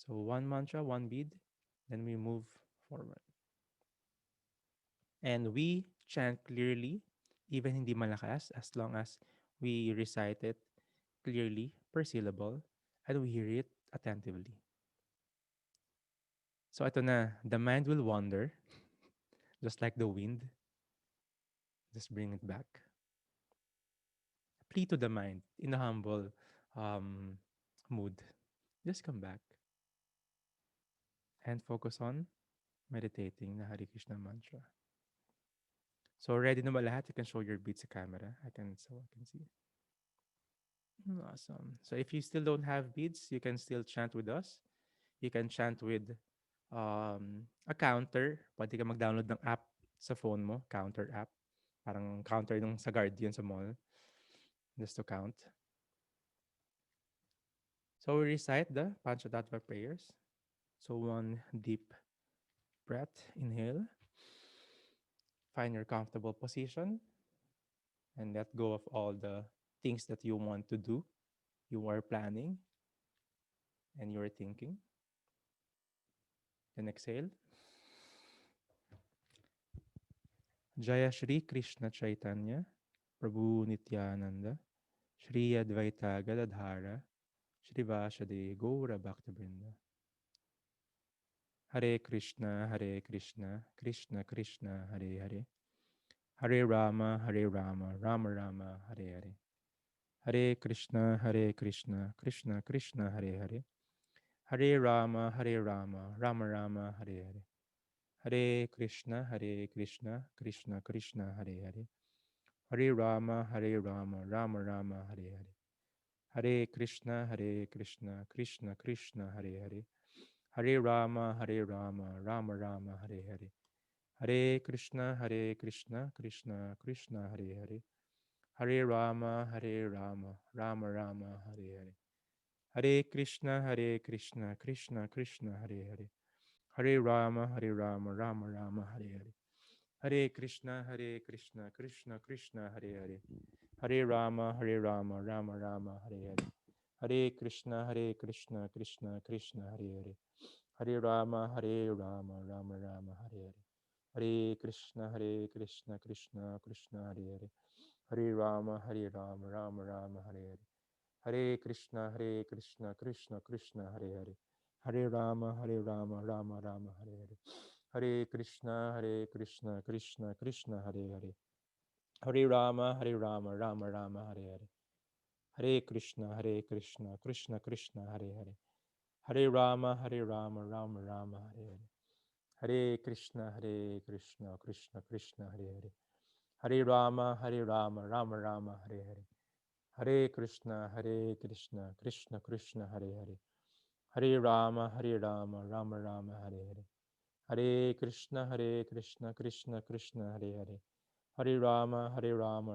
C: So one mantra, one bead, then we move forward. And we chant clearly, even hindi malakas, as long as we recite it clearly per syllable and we hear it attentively. So ito na, the mind will wander, just like the wind. Just bring it back. Plea to the mind in a humble um, mood. Just come back and focus on meditating the Hare Krishna mantra. So ready na ba lahat? You can show your beats sa camera. So I can see. Awesome. So if you still don't have beads, you can still chant with us. You can chant with a counter. Pwede ka mag-download ng app sa phone mo, counter app. Parang counter nung sa Guardian sa mall. Just to count. So we recite the Panchatattva prayers. So one deep breath, inhale. Find your comfortable position and let go of all the things that you want to do, you are planning, and you are thinking. Then exhale. Jaya Shri Krishna Chaitanya, Prabhu Nityananda, Shri Advaita Gadadhara, Shri Vasadi Gaura Bhaktabrinda. Hare Krishna, Hare Krishna, Krishna Krishna, Hare Hare. Hare Rama, Hare Rama, Rama Rama, Hare Hare. Hare Krishna, Hare Krishna, Krishna Krishna, Hare Hare. Hare Rama, Hare Rama, Rama Rama, Hare Hare. Hare Krishna, Hare Krishna, Krishna Krishna, Hare Hare. Hare Rama, Hare Rama, Rama Rama, Hare Hare. Hare Krishna, Hare Krishna, Krishna Krishna, Hare Hare. Hare Rama, Hare Rama, Rama Rama, Hare Hare. Hare Krishna, Hare Krishna, Krishna Krishna, Hare Hare. Hare Rama, Hare Rama, Rama Rama, Hare Hare. Hare Krishna, Hare Krishna, Krishna Krishna, Hare Hare. Hare Rama, Hare Rama, Rama Rama, Hare Hare. Hare Krishna, Hare Krishna, Krishna Krishna, Hare Hare. Hare Rama, Hare Rama, Rama Rama, Hare Hare. Hare Krishna, Hare Krishna, Krishna Krishna, Hare Hare. Hare Rama, Hare Rama, Rama Rama, Hare Hare. Hare Krishna, Hare Krishna, Krishna Krishna, Hare Hare. Hare Rama, Hare Rama, Rama Rama, Hare Hare. Hare Krishna, Hare Krishna, Krishna Krishna, Hare Hare. Hare Rama, Hare Rama, Rama Rama, Hare Hare. Hare Krishna, Hare Krishna, Krishna Krishna, Hare Hare. Hare Rama, Hare Rama, Rama Rama, Hare Hare. Hare Krishna, Hare Krishna, Krishna Krishna, Hare Hare. Hare Rama, Hare Rama, Rama Rama, Hare Hare. Hare Krishna, Hare Krishna, Krishna Krishna, Hare Hare. Hare Rama, Hare Rama, Rama Rama, Hare Hare. Hare Krishna, Krishna Krishna, Hare Hare. Hare Rama, Rama Rama, Hare Hare. Hare Krishna, Krishna Krishna, Hare Hare. Hare Rama,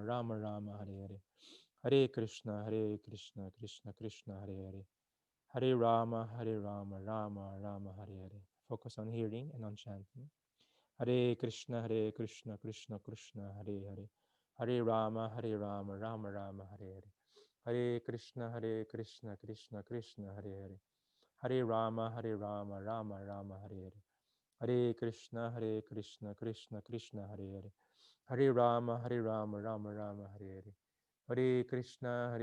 C: Rama Rama, Hare Hare. Hare Krishna, Krishna Krishna, Hare Hare. Hare Rama, Rama Rama, Hare Hare. Focus on hearing and on chanting. Hare Krishna, Krishna Krishna, Hare Hare. Hare Rama, Rama Rama, Hare Hare. Hare Krishna, Krishna Krishna, Hare Hare. Hare Rama, Rama Rama, Hare Hare. Hare Krishna, Krishna Krishna, Hare Hare. Hare Rama, Rama Rama, Hare Hare. Hare Krishna,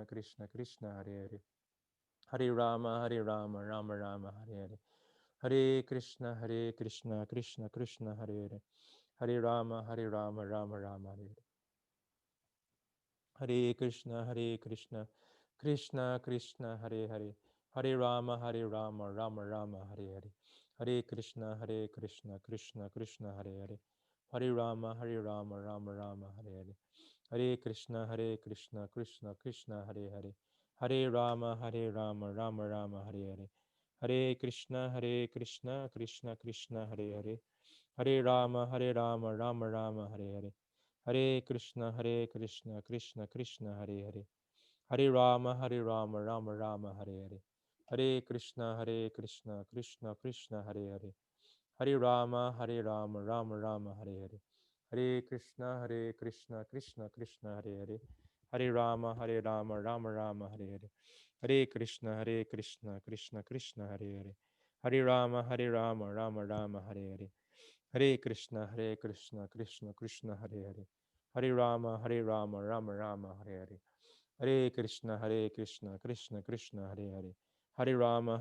C: Krishna Krishna, Hare Hare. Hare Rama, Rama Rama, Hare Hare. Hare Krishna, Krishna Krishna, Hare Hare. Hare Rama, Rama Rama, Hare Hare. Hare Krishna, Krishna Krishna, Hare Hare. Hare Rama, Rama Rama, Hare Hare. Hare Krishna, Krishna Krishna, Hare Hare. Hare Rama, Rama Rama, Hare Hare. Hare Krishna, Krishna Krishna, Hare Hare. Hare Rama, Rama Rama, Hare Hare. Hare Krishna, Krishna Krishna, Hare Hare. Hare Rama, Rama Rama, Hare Hare. Hare Krishna, Krishna Krishna, Hare Hare. Hare Rama, Rama Rama, Hare Hare. Hare Krishna, Krishna Krishna, Hare Hare. Hare Rama, Rama Rama, Hare Hare. Hare Krishna, Krishna Krishna, Hare Hare. Hare Rama, Rama Rama, Hare Hare. Hare Krishna, Krishna Krishna, Hare Hare. Hare Rama, Rama Rama, Hare Hare. Hare Krishna, Krishna Krishna, Hare Hare. Hare Rama, Rama Rama, Hare Hare. Hare Krishna, Krishna Krishna, Hare Hare. Hare Rama,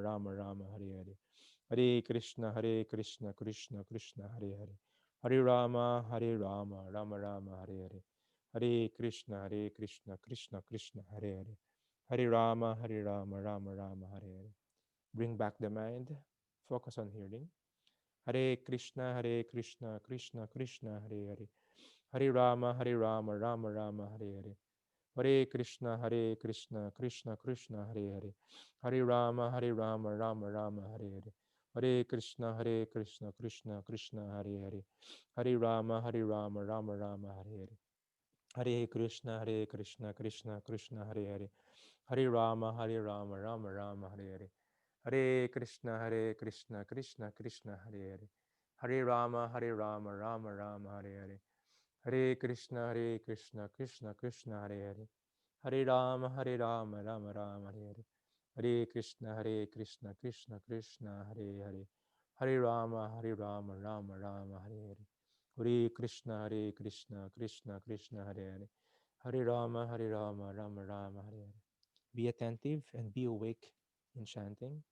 C: Rama Rama, Hare Hare. Hare Krishna, Krishna Krishna, Hare Hare. Hare Rama, Rama Rama, Hare Hare. Hare Krishna, Krishna Krishna, Hare Hare. Hare Rama, Rama Rama, Hare Hare. Bring back the mind. Focus on hearing. Hare Krishna, Krishna Krishna, Hare Hare. Hare Rama, Rama Rama, Hare Hare. Hare Krishna, Krishna Krishna, Hare Hare. Hare Rama, Rama Rama, Hare Hare. Hare Krishna, Krishna Krishna, Hare Hare. Hare Rama, Rama Rama, Hare Hare. Hare Krishna, Krishna Krishna, Hare Hare. Hare Rama, Rama Rama, Hare Hare. Hare Krishna, Krishna Krishna, Hare Hare. Hare Rama, Rama Rama, Hare Hare. Hare Krishna, Krishna Krishna, Hare Hare. Hare Rama, Rama Rama, Hare Hare. Hare Krishna, Krishna Krishna, Hare Hare. Hare Rama, Rama Rama, Hare Hare. Hare Krishna, Krishna Krishna, Hare Hare, Hare Rama, Rama Rama, Hare Hare. Be attentive and be awake in chanting.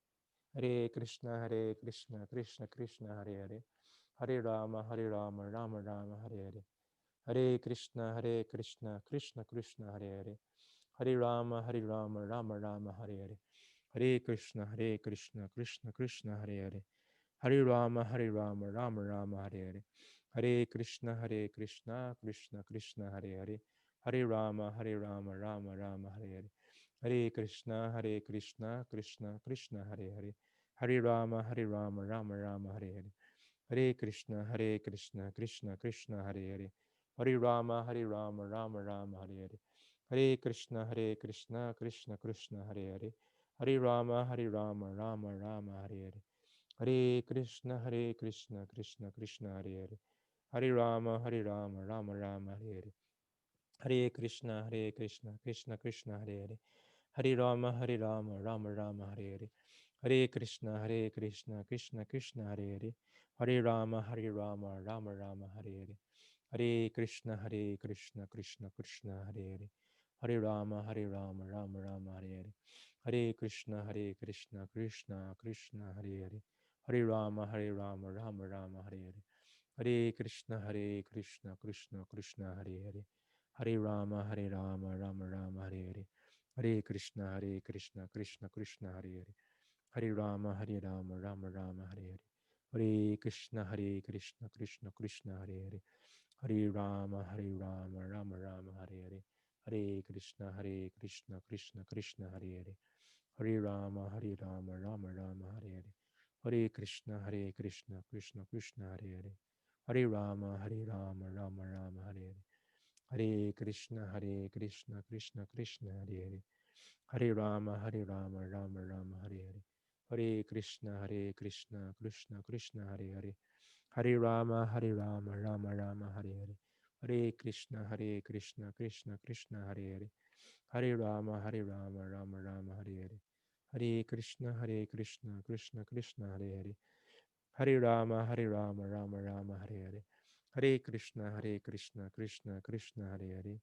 C: Hare Krishna, Hare Krishna, Krishna Krishna, Hare Hare, Hare Rama, Rama Rama, Hare Hare. Hare Krishna, Krishna Krishna, Hare Hare, Hare Rama, Rama Rama, Hare Hare. Hare Krishna, Krishna Krishna, Hare Hare. Hare Rama, Rama Rama, Hare Hare. Hare Krishna, Krishna Krishna, Hare Hare. Hare Rama, Rama Rama, Hare Hare. Hare Krishna, Krishna Krishna, Hare Hare. Hare Rama, Rama Rama, Hare Hare. Hare Krishna, Krishna Krishna, Hare Hare. Hare Rama, Rama Rama, Hare Hare. Hare Krishna, Krishna Krishna, Hare Hare. Hare Rama, Rama Rama, Hare Hare. Hare Krishna, Krishna Krishna, Hare Hare. Hare Rama, Rama Rama, Hare Hare. Hare Krishna, Krishna Krishna, Hare Hare. Hare Rama, Rama Rama, Hare Hare. Hare Krishna, Krishna Krishna, Hare Hare. Hare Rama, Rama Rama, Hare Hare. Hare Krishna, Krishna Krishna, Hare Hare. Hare Rama, Rama Rama, Hare Hare. Hare Krishna, Krishna Krishna, Hare Hare. Hare Rama, Rama Rama, Hare Hare. Hare Krishna, Krishna Krishna, Hare Hare. Hare Rama, Rama Rama, Hare Hare. Hare Krishna, Krishna Krishna, Hare Hare. Hare Rama, Rama Rama, Hare Hare. Hare Krishna, Krishna Krishna, Hare Hare. Hare Rama, Rama Rama, Hare Hare. Hare Krishna, Krishna Krishna, Hare Hare. Hare Rama, Rama Rama, Hare Hare. Hare Krishna, Krishna Krishna, Hare Hare. Hare Rama, Rama Rama, Hare Hare. Hare Krishna, Krishna Krishna, Hare Hare. Hare Rama, Rama Rama, Hare Hare. Hare Krishna, Krishna Krishna, Hare Hare. Hare Rama, Rama Rama, Hare Hare. Hare Krishna, Krishna Krishna, Hare Hare. Hare Rama, Rama Rama, Hare Hare. Hare Krishna, Krishna Krishna, Hare Hare. Hare Rama, Rama Rama, Hare Hare. Hare Krishna, Krishna Krishna, Hare Hare.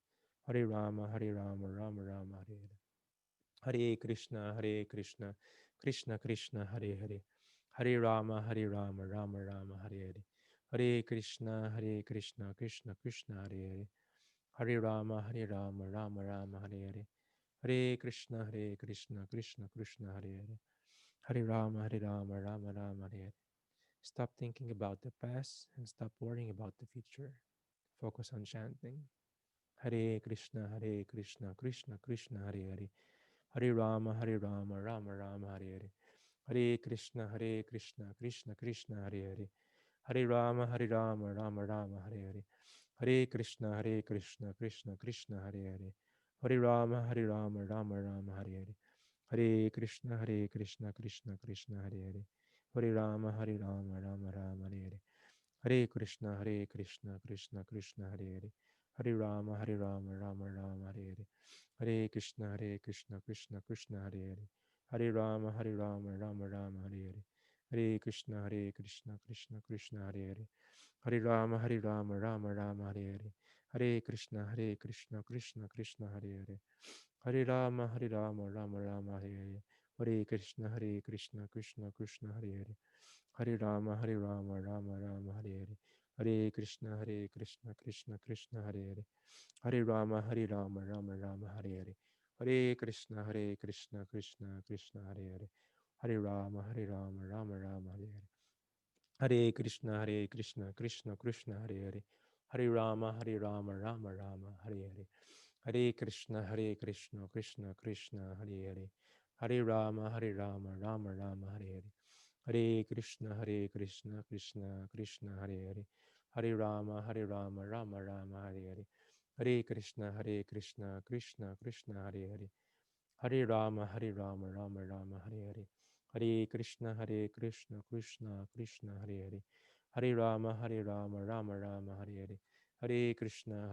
C: Hare Rama, Rama Rama, Hare Hare. Hare Krishna, Krishna Krishna, Hare Hare. Hare Rama, Rama Rama, Hare Hare. Hare Krishna, Krishna Krishna, Hare Hare. Hare Rama, Rama Rama, Hare Hare. Hare Krishna, Krishna Krishna, Hare Hare. Hare Rama, Rama Rama, Hare Hare. Stop thinking about the past and stop worrying about the future. Focus on chanting. Hare Krishna, Krishna Krishna, Hare Hare. Hare Rama, Rama Rama, Hare Hare. Hare Krishna, Krishna Krishna, Hare Hare. Hare Rama, Rama Rama, Hare Hare. Hare Krishna, Krishna Krishna, Hare Hare. Hare Rama, Rama Rama, Hare Hare. Hare Krishna, Krishna Krishna, Hare Hare. Hare Rama, Rama Rama, Hare Hare. Hare Krishna, Krishna Krishna, Hare Hare. Hare Rama, Rama Rama, Hare Hare. Hare Krishna, Krishna Krishna, Hare Hare. Hare Rama, Rama Rama, Hare Hare. Hare Krishna, Krishna Krishna, Hare Hare. Hare Rama, Rama Rama, Hare Hare. Hare Krishna, Krishna Krishna, Hare Hare. Hare Rama, Rama Rama, Hare Hare. Hare Krishna, Krishna Krishna, Hare Hare. Hare Rama, Rama Rama, Hare Hare. Hare Krishna, Krishna Krishna, Hare Hare. Hare Rama, Rama Rama, Hare Hare. Hare Krishna, Krishna Krishna, Hare Hare. Hare Rama, Rama Rama, Hare Hare. Hare Krishna, Krishna Krishna, Hare Hare. Hare Rama, Rama Rama, Hare Hare. Hare Krishna, Krishna Krishna, Hare Hare. Hare Rama, Rama Rama, Hare Hare. Hare Krishna, Krishna Krishna, Hare Hare. Hare Rama, Rama Rama, Hare Hare. Hare Krishna, Krishna Krishna, Hare Hare. Hare Rama, Rama Rama, Hare Hare. Hare Krishna, Krishna Krishna, Hare Hare. Hare Rama, Rama Rama, Hare Hare. Hare Krishna,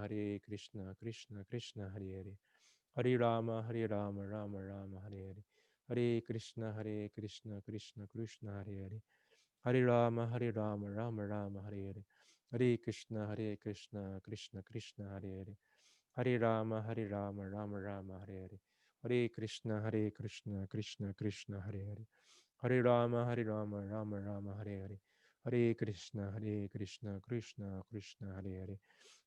C: Krishna Krishna, Hare Hare. Hare Rama, Rama Rama, Hare Hare. Hare Krishna, Krishna Krishna, Hare Hare. Hare Rama, Rama Rama, Hare Hare. Hare Krishna, Hare Krishna, Krishna Krishna, Hare Hare. Hare Rama, Hare Rama, Rama Rama, Hare Hare. Hare Krishna, Hare Krishna, Krishna Krishna, Hare Hare. Hare Rama, Hare Rama, Rama Rama, Hare Hare. Hare Krishna, Hare Krishna, Krishna Krishna, Hare Hare.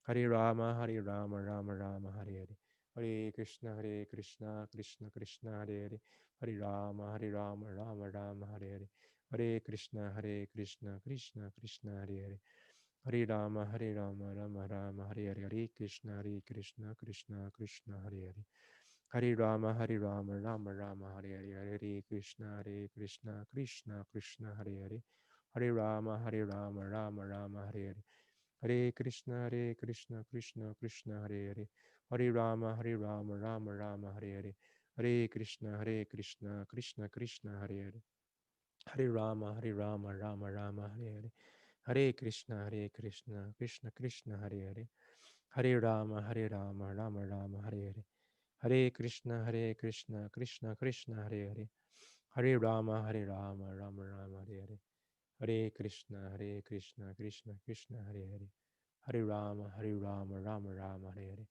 C: Hare Rama, Hare Rama, Rama Rama, Hare Hare. Hare Krishna, Hare Krishna, Krishna Krishna, Hare Hare. Hare Rama, Hare Rama, Rama Rama, Hare Hare. Hare Krishna, Hare Krishna, Krishna Krishna, Hare Hare. Hare Rama, Hare Rama, Rama Rama, Hare Hare. Hare Krishna, Hare Krishna, Krishna Krishna, Hare Hare. Hare Rama, Hare Rama, Rama Rama, Hare Hare. Hare Krishna, Hare Krishna, Krishna Krishna, Hare Hare. Hare Rama, Hare Rama, Rama Rama, Hare Hare. Hare Krishna, Hare Krishna, Krishna Krishna, Hare Hare. Hare Rama, Hare Rama, Rama Rama, Hare Hare. Hare Krishna, Hare Krishna, Krishna Krishna, Hare Hare. Hare Rama, Hare Rama, Rama Rama, Hare Hare. Hare Krishna, Hare Krishna, Krishna Krishna, Hare Hare. Hare Rama, Hare Rama, Rama Rama, Hare Hare. Hare Krishna, Hare Krishna, Krishna Krishna, Hare Hare. Hare Rama, Hare Rama, Rama Rama, Hare Hare. Hare Krishna, Hare Krishna, Krishna Krishna, Hare Hare. Hare Rama, Hare Rama, Rama Rama, Hare Hare.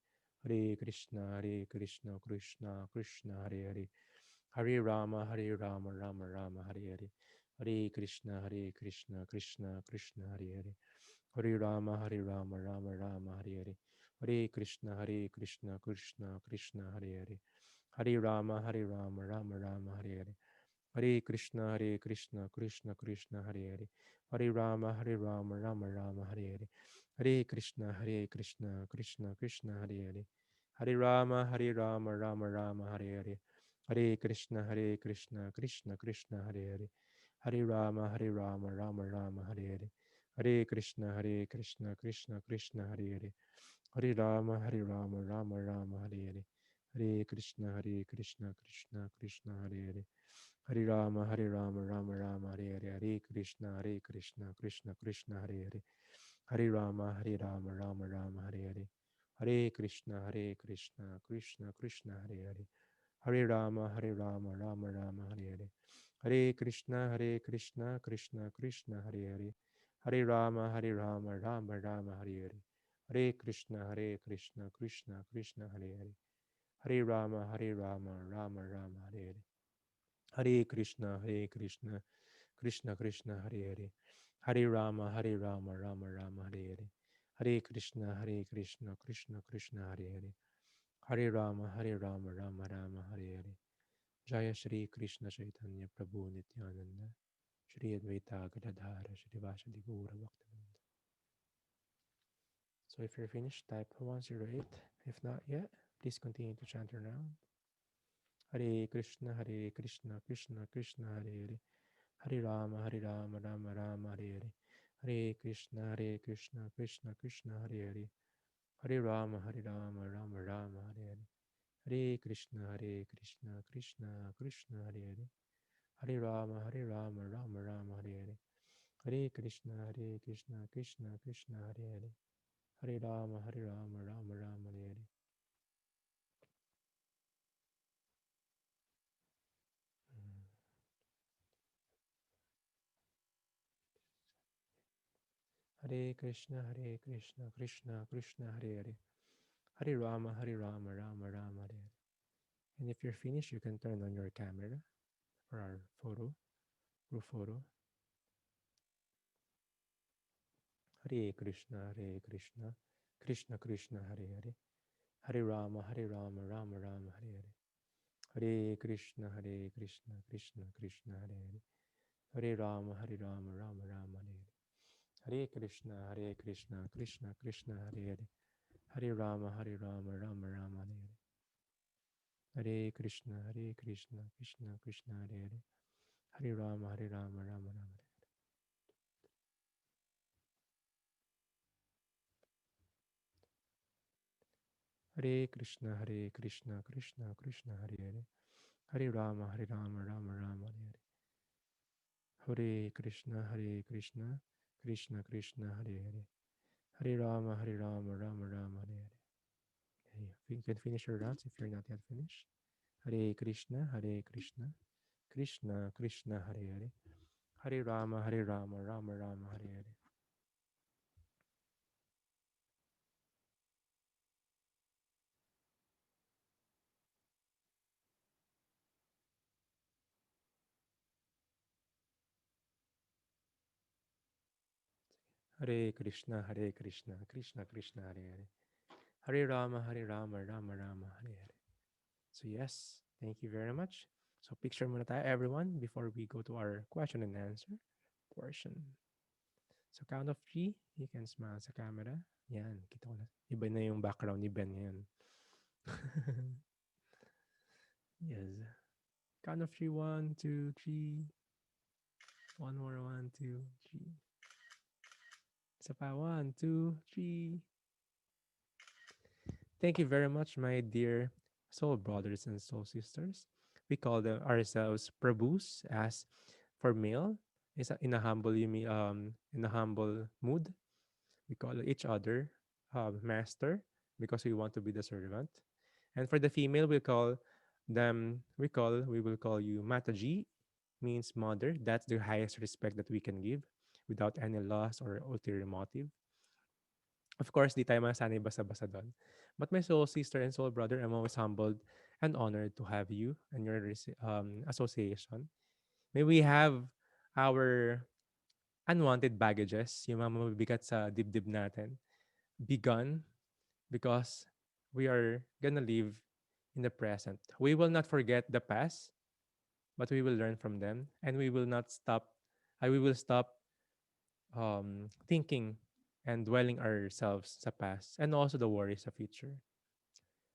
C: Hare Krishna, Hare Krishna, Krishna Krishna, Hare Hare. Hare Rama, Hare Rama, Rama Rama, Hare Hare. Hare Krishna, Hare Krishna, Krishna Krishna, Hare Hare. Hare Rama, Hare Rama, Rama Rama, Hare Hare. Hare Krishna, Hare Krishna, Krishna Krishna, Hare Hare. Hare Rama, Hare Rama, Rama Rama, Hare Hare. Hare Krishna, Hare Krishna, Krishna Krishna, Hare Hare. Hare Rama, Hare Rama, Rama Rama, Hare Hare. Hare Krishna, Hare Krishna, Krishna Krishna, Hare Hare. Hare Rama, Hare Rama, Rama Rama, Hare Hare. Hare Krishna, Hare Krishna, Krishna Krishna, Hare Hare. Hare Rama, Hare Rama, Rama Rama, Hare Hare. Hare Krishna, Hare Krishna, Krishna Krishna, Hare Hare. Hare Rama, Hare Rama, Rama Rama, Hare Hare. Hare Krishna, Hare Krishna, Krishna Krishna, Hare Hare. Hare Rama, Hare Rama, Rama Rama, Hare Hare. Hare Krishna, Hare Krishna, Krishna Krishna, Hare Hare. Hare Rama, Hare Rama, Rama Rama, Hare Hare. Hare Krishna, Hare Krishna, Krishna Krishna, Hare Hare. Hare Rama, Hare Rama, Rama Rama, Hare Hare. Hare Krishna, Hare Krishna, Krishna Krishna, Hare Hare. Hare Rama, Hare Rama, Rama Rama, Hare Hare. Hare Krishna, Hare Krishna, Krishna Krishna, Hare Hare. Hare Rama, Hare Rama, Rama Rama, Hare Hare. Hare Krishna, Hare Krishna, Krishna Krishna, Hare Hare. Hare Rama, Hare Rama, Rama Rama, Hare Hare. Hare Krishna, Hare Krishna, Krishna Krishna, Hare Hare. Hare Rama, Hare Rama, Rama Rama, Hare Hare. Jaya Shri Krishna Chaitanya Prabhu Nityananda. Shri Advaita Gadadhara Shri Vasadi Gaura Bhaktivinoda. So if you're finished, type 108. If not yet, please continue to chant around. Hare Krishna, Hare Krishna, Krishna Krishna, Hare Hare. Hare Rama, Hare Rama, Rama Rama, Hare Hare. Hare Krishna, Hare Krishna, Krishna Krishna, Hare Hare. Hare Rama, Hare Rama, Rama Rama, Hare Hare. Hare Krishna, Hare Krishna, Krishna Krishna, Hare Hare. Hare Rama, Hare Rama, Rama Rama, Hare Hare. Hare Krishna, Hare Krishna, Krishna Krishna, Hare Hare. Hare Rama, Hare Rama, Rama Rama, Hare Hare. Hare Krishna, Hare Krishna, Krishna Krishna, Hare Hare. Hare Rama, Hare Rama, Rama Rama, Hare Hare. And if you're finished, you can turn on your camera for our group photo. Hare Krishna, Hare Krishna, Krishna Krishna, Hare Hare. Hare Rama, Hare Rama, Rama Rama, Hare Hare. Hare Krishna, Hare Krishna, Krishna Krishna, Hare Hare. Hare Rama, Hare Rama, Rama Rama, Hare Hare. Hare Krishna, Hare Krishna, Krishna Krishna, Hare Hare. Hare Rama, Hare Rama, Rama Rama, Hare Hare. Hare Krishna, Hare Krishna, Krishna Krishna, Hare Hare. Hare Rama, Hare Rama, Rama Rama, Hare Hare Krishna, Hare Krishna, Krishna Krishna, Hare Hare. Hare Rama, Hare Rama, Rama Rama, Hare Hare. Hare Krishna, Hare Krishna, Krishna Krishna, Hare Hare. Hare Rama, Hare Rama, Rama Rama, Hare Hare. Okay, you can finish your rounds if you're not yet finished. Hare Krishna, Hare Krishna, Krishna Krishna, Hare Hare. Hare Rama, Hare Rama, Rama Rama, Hare Hare. Hare Krishna, Krishna Krishna, Hare Hare. Hare Rama, Rama Rama, Hare Hare. So yes, thank you very much. So picture muna tayo everyone before we go to our question and answer portion. So count of three, you can smile sa camera. Yan, kita ko na. Iba na yung background ni Ben ngayon. Yes. Count of three, one, two, three. One more, one, two, three. Isa pa, one, two, three. Thank you very much, my dear soul brothers and soul sisters. We call them ourselves Prabhus as for male is in a humble in a humble mood. We call each other master because we want to be the servant. And for the female, we will call you Mataji, means mother. That's the highest respect that we can give without any loss or ulterior motive. Of course, di tayo masanay basa-basa doon. But my soul sister and soul brother, I'm always humbled and honored to have you and your association. May we have our unwanted baggages, yung mga mabibigat sa dibdib natin, be gone because we are gonna live in the present. We will not forget the past, but we will learn from them, and we will not stop. We will stop thinking and dwelling ourselves sa past and also the worries of future.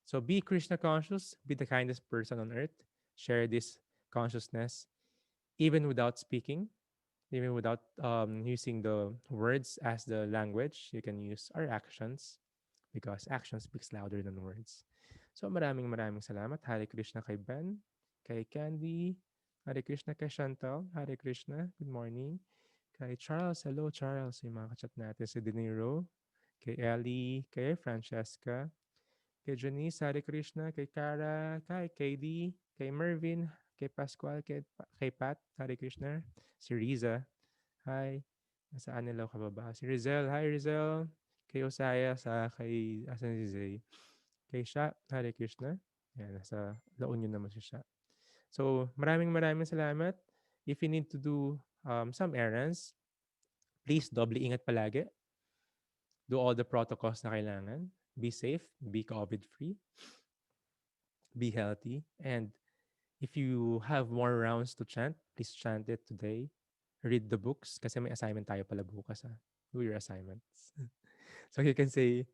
C: So be Krishna conscious, be the kindest person on earth. Share this consciousness even without speaking, even without using the words as the language. You can use our actions because action speaks louder than words. So maraming salamat. Hare Krishna kay Ben, kay Candy, Hare Krishna kay Chantal, Hare Krishna, good morning. Kay Charles, hello Charles, yung mga kachat natin si Deniro, kay Ellie, kay Francesca, kay Janice, Hare Krishna, kay Kara, kay KD, kay Mervin, kay Pascual, kay Pat, Hare Krishna, si Riza, hi, nasaan nila kababa, si Rizel, hi Rizel, kay Osaya, asan si Zay, kay Sha, Hare Krishna, yan, nasa La Union naman si Sha. So, maraming salamat. If you need to do some errands, please doble ingat palagi. Do all the protocols na kailangan. Be safe, be COVID-free, be healthy. And if you have more rounds to chant, please chant it today. Read the books kasi may assignment tayo pala bukas. Ha? Do your assignments. So you can say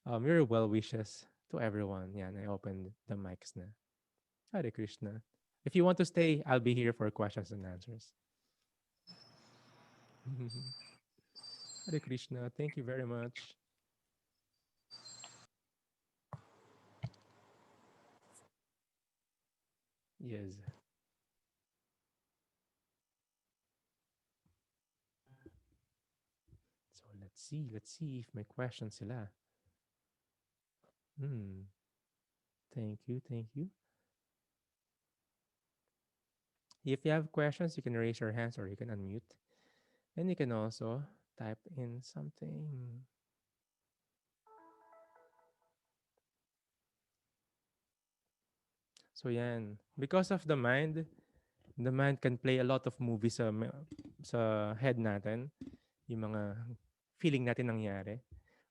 C: your well wishes to everyone. Yan, I opened the mics na. Hare Krishna. If you want to stay, I'll be here for questions and answers. Hare Krishna. Thank you very much. Yes. So let's see. Let's see if my questions sila. Hmm. Thank you. Thank you. If you have questions, you can raise your hands or you can unmute. And you can also type in something. So yan. Because of the mind can play a lot of movies sa head natin. Yung mga feeling natin nangyari.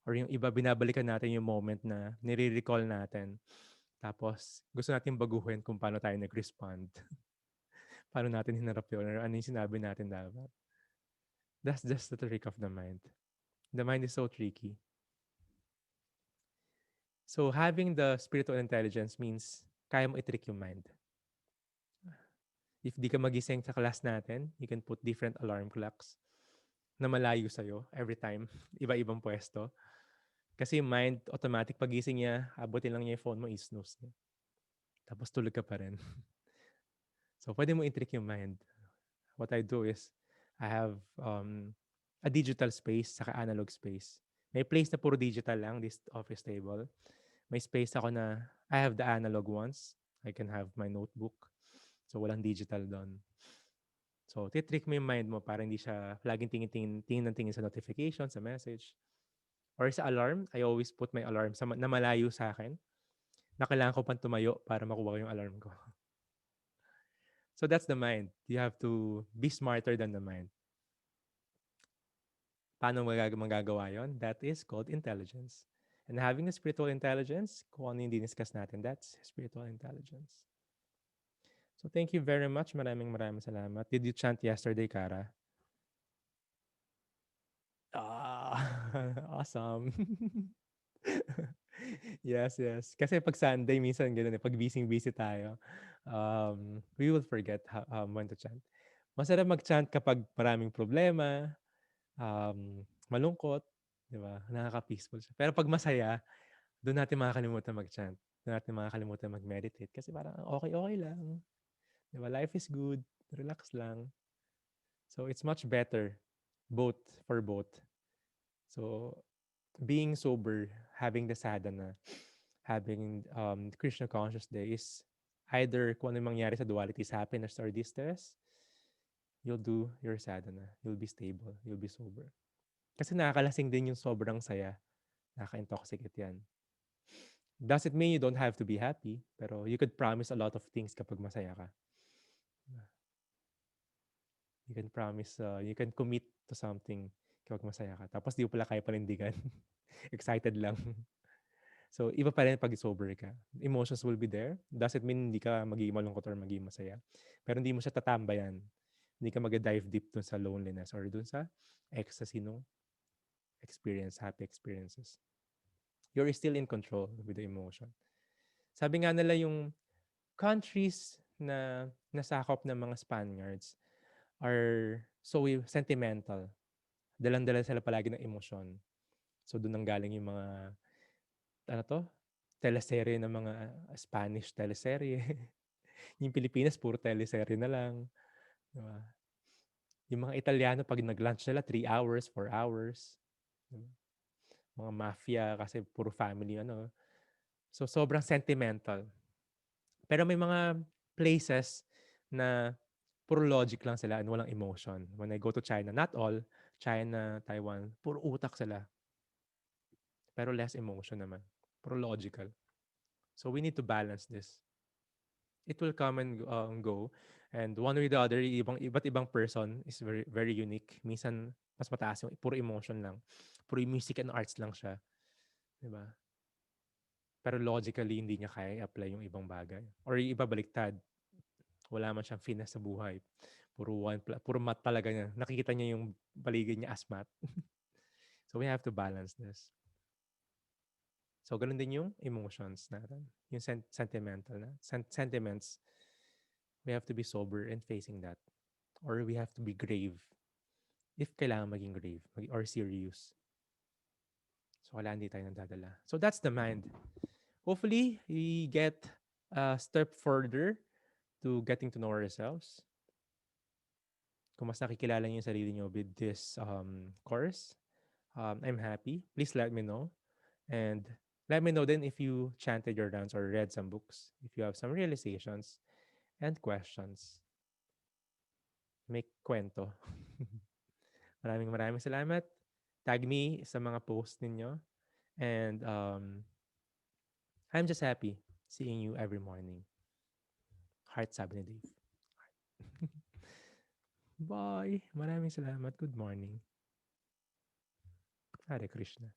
C: Or yung iba, binabalikan natin yung moment na nire-recall natin. Tapos, gusto natin baguhin kung paano tayo nag-respond. Paano natin hinarap yun or ano yung sinabi natin dapat. That's just the trick of the mind. The mind is so tricky. So, having the spiritual intelligence means kaya mo i-trick yung mind. If di ka magising sa class natin, you can put different alarm clocks na malayo sa'yo every time. Iba-ibang pwesto. Kasi yung mind, automatic pagising niya, abutin lang niya yung phone mo, i-snooze niya. Tapos tulog ka pa rin. So, pwede mo i-trick yung mind. What I do is, I have a digital space saka analog space. May place na puro digital lang, this office table. May space ako na I have the analog ones. I can have my notebook. So, walang digital doon. So, titrick mo yung mind mo para hindi siya laging tingin sa notification, sa message. Or sa alarm, I always put my alarm na malayo sa akin na kailangan ko pang tumayo para makuha ko yung alarm ko. So, that's the mind. You have to be smarter than the mind. Paano magagawa yon? That is called intelligence. And having a spiritual intelligence, kung ano yung diniscuss natin, that's spiritual intelligence. So thank you very much. Maraming salamat. Did you chant yesterday, Kara? Ah, awesome. Yes, yes. Kasi 'pag Sunday minsan gano'n, eh, 'pag busy tayo, we will forget when to chant. Masarap mag-chant kapag maraming problema, malungkot, 'di ba? Nakaka-peaceful siya. Pero 'pag masaya, do'n natin makakalimutan mag-chant. Do'n natin makakalimutan mag-meditate kasi parang okey lang, 'di ba? Life is good, relax lang. So, it's much better both for both. So, being sober, having the sadhana, having Krishna conscious day is either kung ano yung mangyari sa duality is happiness or distress, you'll do your sadhana. You'll be stable. You'll be sober. Kasi nakakalasing din yung sobrang saya. Nakaka-intoxicate yan. Does it mean you don't have to be happy? Pero you could promise a lot of things kapag masaya ka. You can promise, you can commit to something kapag masaya ka. Tapos di mo pala kaya panindigan. Excited lang. So, iba pa rin pag sober ka. Emotions will be there. Doesn't mean hindi ka magiging malungkot or magiging masaya. Pero hindi mo siya tatambayan. Hindi ka mag-dive deep dun sa loneliness or dun sa ecstasy nung experience, happy experiences. You're still in control with the emotion. Sabi nga nila yung countries na nasakop ng mga Spaniards are so sentimental. Dalang-dala sila palagi ng emosyon. So, doon nang galing yung mga, ano to, teleserye ng mga Spanish teleserye. Yung Pilipinas, puro teleserye na lang. Diba? Yung mga Italiano, pag nag-lunch nila, 3 hours, 4 hours. Diba? Mga mafia, kasi puro family, ano. So, sobrang sentimental. Pero may mga places na puro logic lang sila and walang emotion. When I go to China, not all, China, Taiwan, puro utak sila. Pero less emotion naman. Puro logical. So we need to balance this. It will come and go. And one way or the other, iba't ibang person is very very unique. Minsan, mas mataas yung puro emotion lang. Puro music and arts lang siya. Di ba? Pero logically, hindi niya kaya i-apply yung ibang bagay. Or yung iba baliktad. Wala man siyang finesse sa buhay. Puro math talaga niya. Nakikita niya yung paligid niya as math. So we have to balance this. So ganun din yung emotions natin. Yung sentimental na. Sentiments, we have to be sober and facing that. Or we have to be grave. If kailangan maging grave or serious. So kailangan hindi tayo nagdadala. So that's the mind. Hopefully, we get a step further to getting to know ourselves. Kung mas nakikilala niyo yung sarili niyo with this course, I'm happy. Please let me know. And let me know then if you chanted your rounds or read some books, if you have some realizations and questions. Make kwento. Maraming salamat. Tag me sa mga post ninyo. And I'm just happy seeing you every morning. Heart sabi ni Dave. Bye. Maraming salamat. Good morning. Hare Krishna.